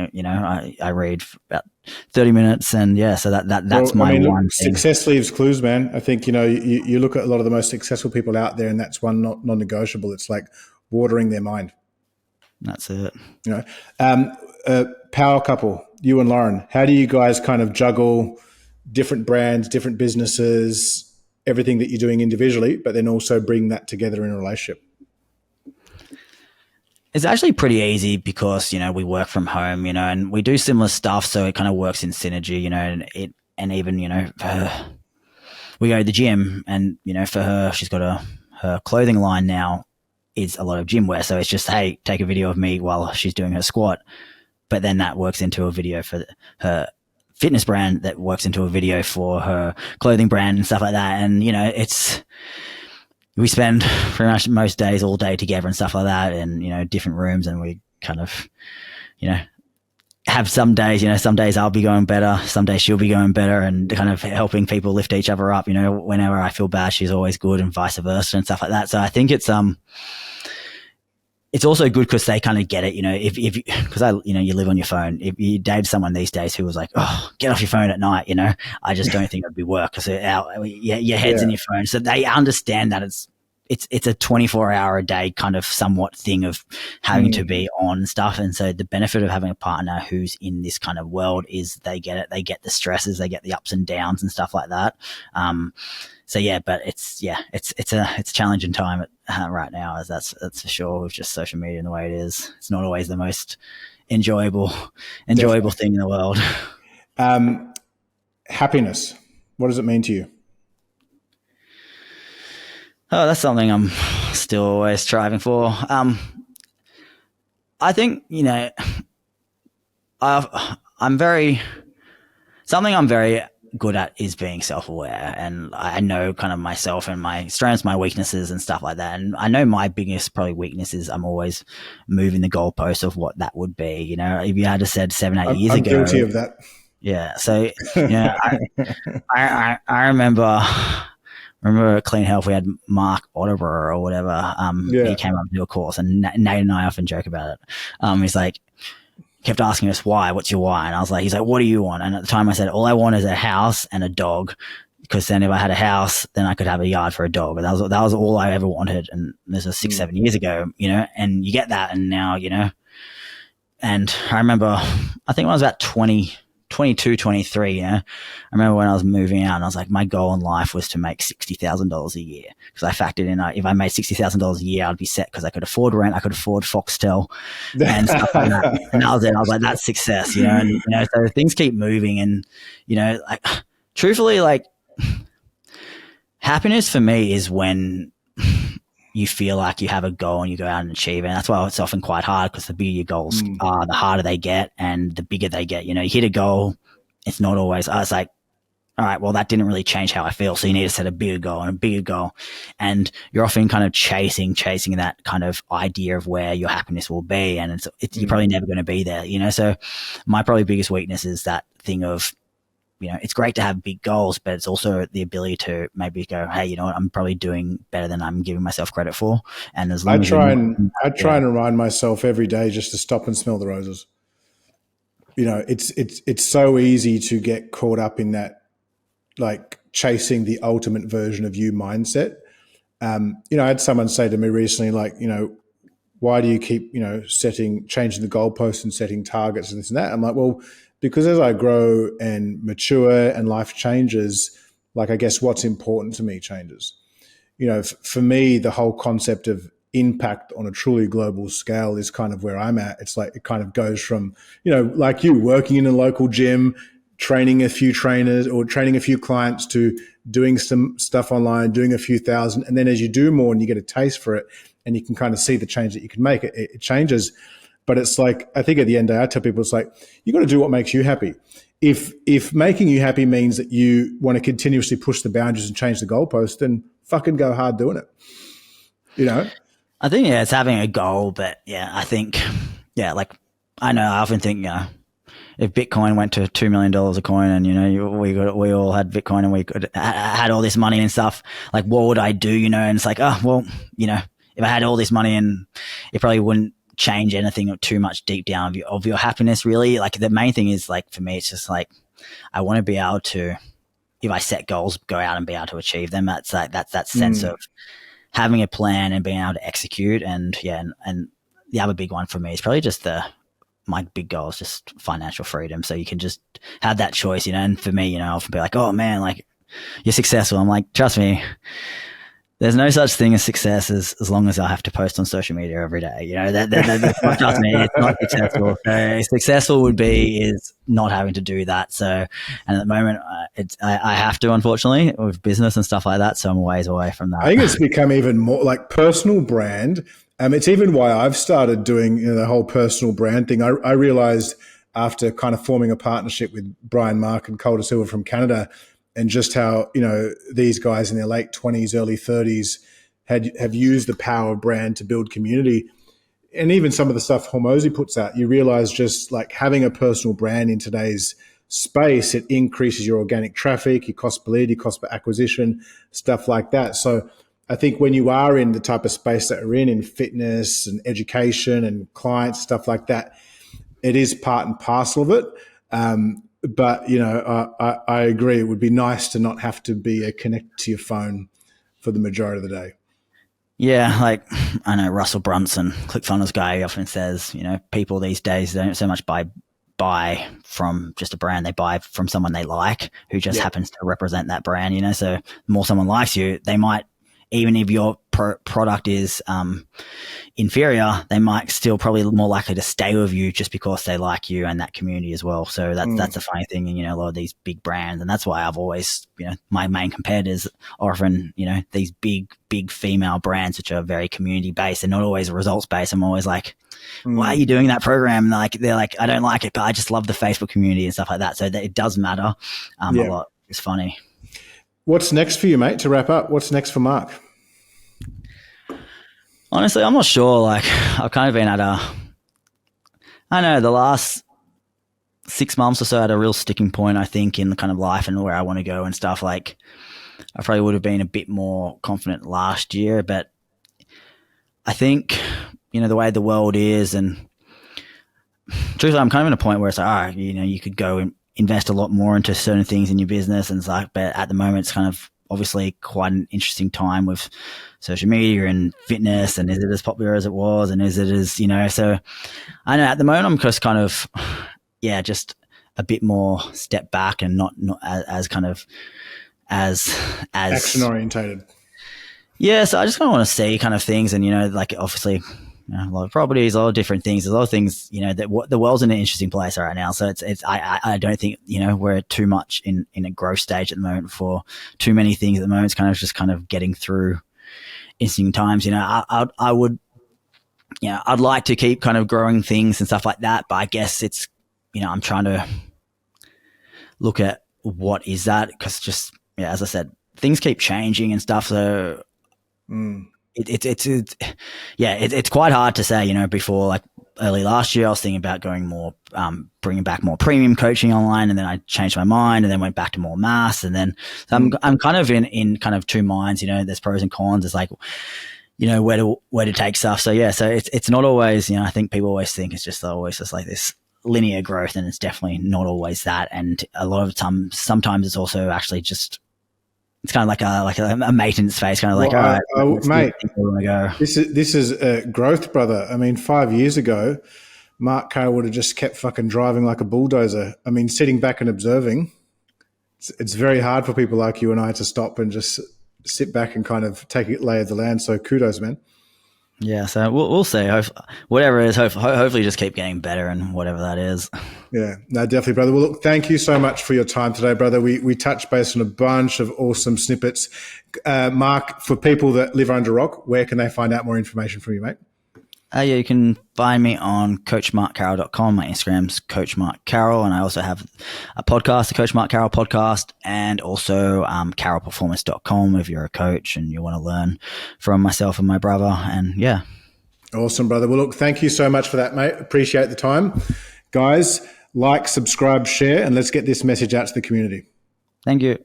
I read for about 30 minutes, and yeah, so that's one thing. Success leaves clues, man. I think you look at a lot of the most successful people out there, and that's one non-negotiable. It's like watering their mind. That's it. Power couple, you and Lauren. How do you guys kind of juggle different brands, different businesses, everything that you're doing individually, but then also bring that together in a relationship? It's actually pretty easy because, we work from home, and we do similar stuff. So it kind of works in synergy, and even, for her, we go to the gym and, for her, she's got her clothing line now is a lot of gym wear. So it's just, hey, take a video of me while she's doing her squat. But then that works into a video for her fitness brand that works into a video for her clothing brand and stuff like that. And, we spend pretty much most days all day together and stuff like that, and different rooms, and we kind of have some days some days I'll be going better, some days she'll be going better, and kind of helping people lift each other up. Whenever I feel bad, she's always good, and vice versa and stuff like that. So I think it's also good because they kind of get it, because you live on your phone. If you date someone these days who was like, oh, get off your phone at night, I just don't think it'd be work because your head's in your phone. So they understand that it's a 24-hour a day kind of somewhat thing of having to be on stuff. And so the benefit of having a partner who's in this kind of world is they get it. They get the stresses, they get the ups and downs and stuff like that. So yeah, but it's a challenging time right now, as that's for sure, with just social media and the way it is. It's not always the most enjoyable thing in the world. Happiness. What does it mean to you? Oh, that's something I'm still always striving for. I think, I'm very good at is being self-aware, and I know kind of myself and my strengths, my weaknesses and stuff like that. And I know my biggest probably weakness is I'm always moving the goalpost of what that would be. If you had said 7-8 years ago, I'm guilty of that. Yeah. So, I remember at Clean Health, we had Mark Otterborough or whatever. He came up to do a course, and Nate and I often joke about it. He's like, kept asking us why, what's your why? And I was like, he's like, what do you want? And at the time I said, all I want is a house and a dog, because then if I had a house, then I could have a yard for a dog. And that was all I ever wanted. And this was 6-7 years ago, and you get that. And now, and I remember, I think when I was about 22, 23, I remember when I was moving out and I was like, my goal in life was to make $60,000 a year, because I factored in, if I made $60,000 a year, I'd be set, because I could afford rent, I could afford Foxtel and stuff like that. And that was it. I was like, that's success, and, so things keep moving. And, like, truthfully, like, happiness for me is when you feel like you have a goal and you go out and achieve it. And that's why it's often quite hard, because the bigger your goals are, the harder they get, and the bigger they get. You hit a goal, it's not always, it's like, all right, well, that didn't really change how I feel. So you need to set a bigger goal and a bigger goal. And you're often kind of chasing that kind of idea of where your happiness will be. And you're probably never going to be there, So my probably biggest weakness is that thing of it's great to have big goals, but it's also the ability to maybe go, hey, you know what, I'm probably doing better than I'm giving myself credit for. And as long as you're not, I try and remind myself every day just to stop and smell the roses. It's so easy to get caught up in that, like chasing the ultimate version of you mindset. I had someone say to me recently, like, why do you keep, changing the goalposts and setting targets and this and that? I'm like, well, because as I grow and mature and life changes, like, I guess what's important to me changes. For me, the whole concept of impact on a truly global scale is kind of where I'm at. It's like, it kind of goes from, like you working in a local gym, training a few trainers or training a few clients, to doing some stuff online, doing a few thousand. And then as you do more and you get a taste for it and you can kind of see the change that you can make, it changes. But it's like, I think at the end of the day, I tell people, it's like, you got to do what makes you happy. If making you happy means that you want to continuously push the boundaries and change the goalpost, then fucking go hard doing it. I think, it's having a goal, but I think, like, I know, I often think, if Bitcoin went to $2 million a coin and, we all had Bitcoin and we had all this money and stuff, like, what would I do, and it's like, oh, well, if I had all this money, and it probably wouldn't change anything too much deep down of your happiness, really. Like, the main thing is, like, for me, it's just like, I want to be able to, if I set goals, go out and be able to achieve them. That's like, that's that sense of having a plan and being able to execute. And and the other big one for me is probably just my big goal is just financial freedom. So you can just have that choice, and for me, I'll often be like, oh man, like, you're successful. I'm like, trust me, there's no such thing as success as long as I have to post on social media every day. Trust me, it's not successful. So successful would be is not having to do that. So, and at the moment, I have to, unfortunately, with business and stuff like that. So I'm ways away from that. I think it's become even more like personal brand. It's even why I've started doing the whole personal brand thing. I realized after kind of forming a partnership with Brian Mark and Calder Silver from Canada, and just how, these guys in their late 20s, early 30s have used the power of brand to build community. And even some of the stuff Hormozy puts out, you realize just like having a personal brand in today's space, it increases your organic traffic, your cost per lead, your cost per acquisition, stuff like that. So I think when you are in the type of space that we're in fitness and education and clients, stuff like that, it is part and parcel of it. But, I agree. It would be nice to not have to be connected to your phone for the majority of the day. Yeah, like, I know Russell Brunson, ClickFunnels guy, often says, people these days, they don't so much buy from just a brand, they buy from someone they like who just happens to represent that brand, so the more someone likes you, they might, even if your product is inferior, they might still probably more likely to stay with you just because they like you and that community as well. So that's a funny thing in, a lot of these big brands. And that's why I've always, my main competitors are often, these big female brands, which are very community based and not always results based. I'm always like, why are you doing that program? They're like, I don't like it, but I just love the Facebook community and stuff like that. So it does matter a lot. It's funny. What's next for you, mate, to wrap up? What's next for Mark? Honestly, I'm not sure. Like, I've kind of been the last 6 months or so at a real sticking point, I think, in the kind of life and where I want to go and stuff. Like, I probably would have been a bit more confident last year, but I think, the way the world is, and truthfully, I'm kind of in a point where it's like, all right, you could go and invest a lot more into certain things in your business. And it's like, but at the moment, it's kind of obviously quite an interesting time with social media and fitness. And is it as popular as it was? And is it as, so I know at the moment, I'm just kind of, just a bit more step back and not as kind of as action orientated. Yeah. So I just kind of want to see kind of things and, like obviously, a lot of properties, a lot of different things. There's a lot of things, that the world's in an interesting place right now. So I don't think, we're too much in a growth stage at the moment for too many things at the moment. It's kind of just kind of getting through interesting times. I would, I'd like to keep kind of growing things and stuff like that, but I guess it's, I'm trying to look at what is that, because just, as I said, things keep changing and stuff. So, it's quite hard to say, before, like, early last year, I was thinking about going more, bringing back more premium coaching online, and then I changed my mind and then went back to more mass. And then so I'm kind of in kind of two minds, there's pros and cons. It's like, where to take stuff. So yeah, so it's not always, I think people always think it's just always just like this linear growth, and it's definitely not always that. And a lot of times, sometimes it's also actually just, it's kind of like a maintenance phase, kind of like, all right, mate, go. This is growth, brother. I mean, 5 years ago, Mark Carroll would have just kept fucking driving like a bulldozer. I mean, sitting back and observing, it's very hard for people like you and I to stop and just sit back and kind of take it lay of the land. So kudos, man. Yeah, so we'll see. Whatever it is, hopefully just keep getting better and whatever that is. Yeah, no, definitely, brother. Well, look, thank you so much for your time today, brother. We touched base on a bunch of awesome snippets. Mark, for people that live under a rock, where can they find out more information from you, mate? Yeah, you can find me on coachmarkcarroll.com. My Instagram's Coach Mark Carroll, and I also have a podcast, the Coach Mark Carroll podcast, and also carrollperformance.com if you're a coach and you want to learn from myself and my brother. And yeah. Awesome, brother. Well, look, thank you so much for that, mate. Appreciate the time. Guys, like, subscribe, share, and let's get this message out to the community. Thank you.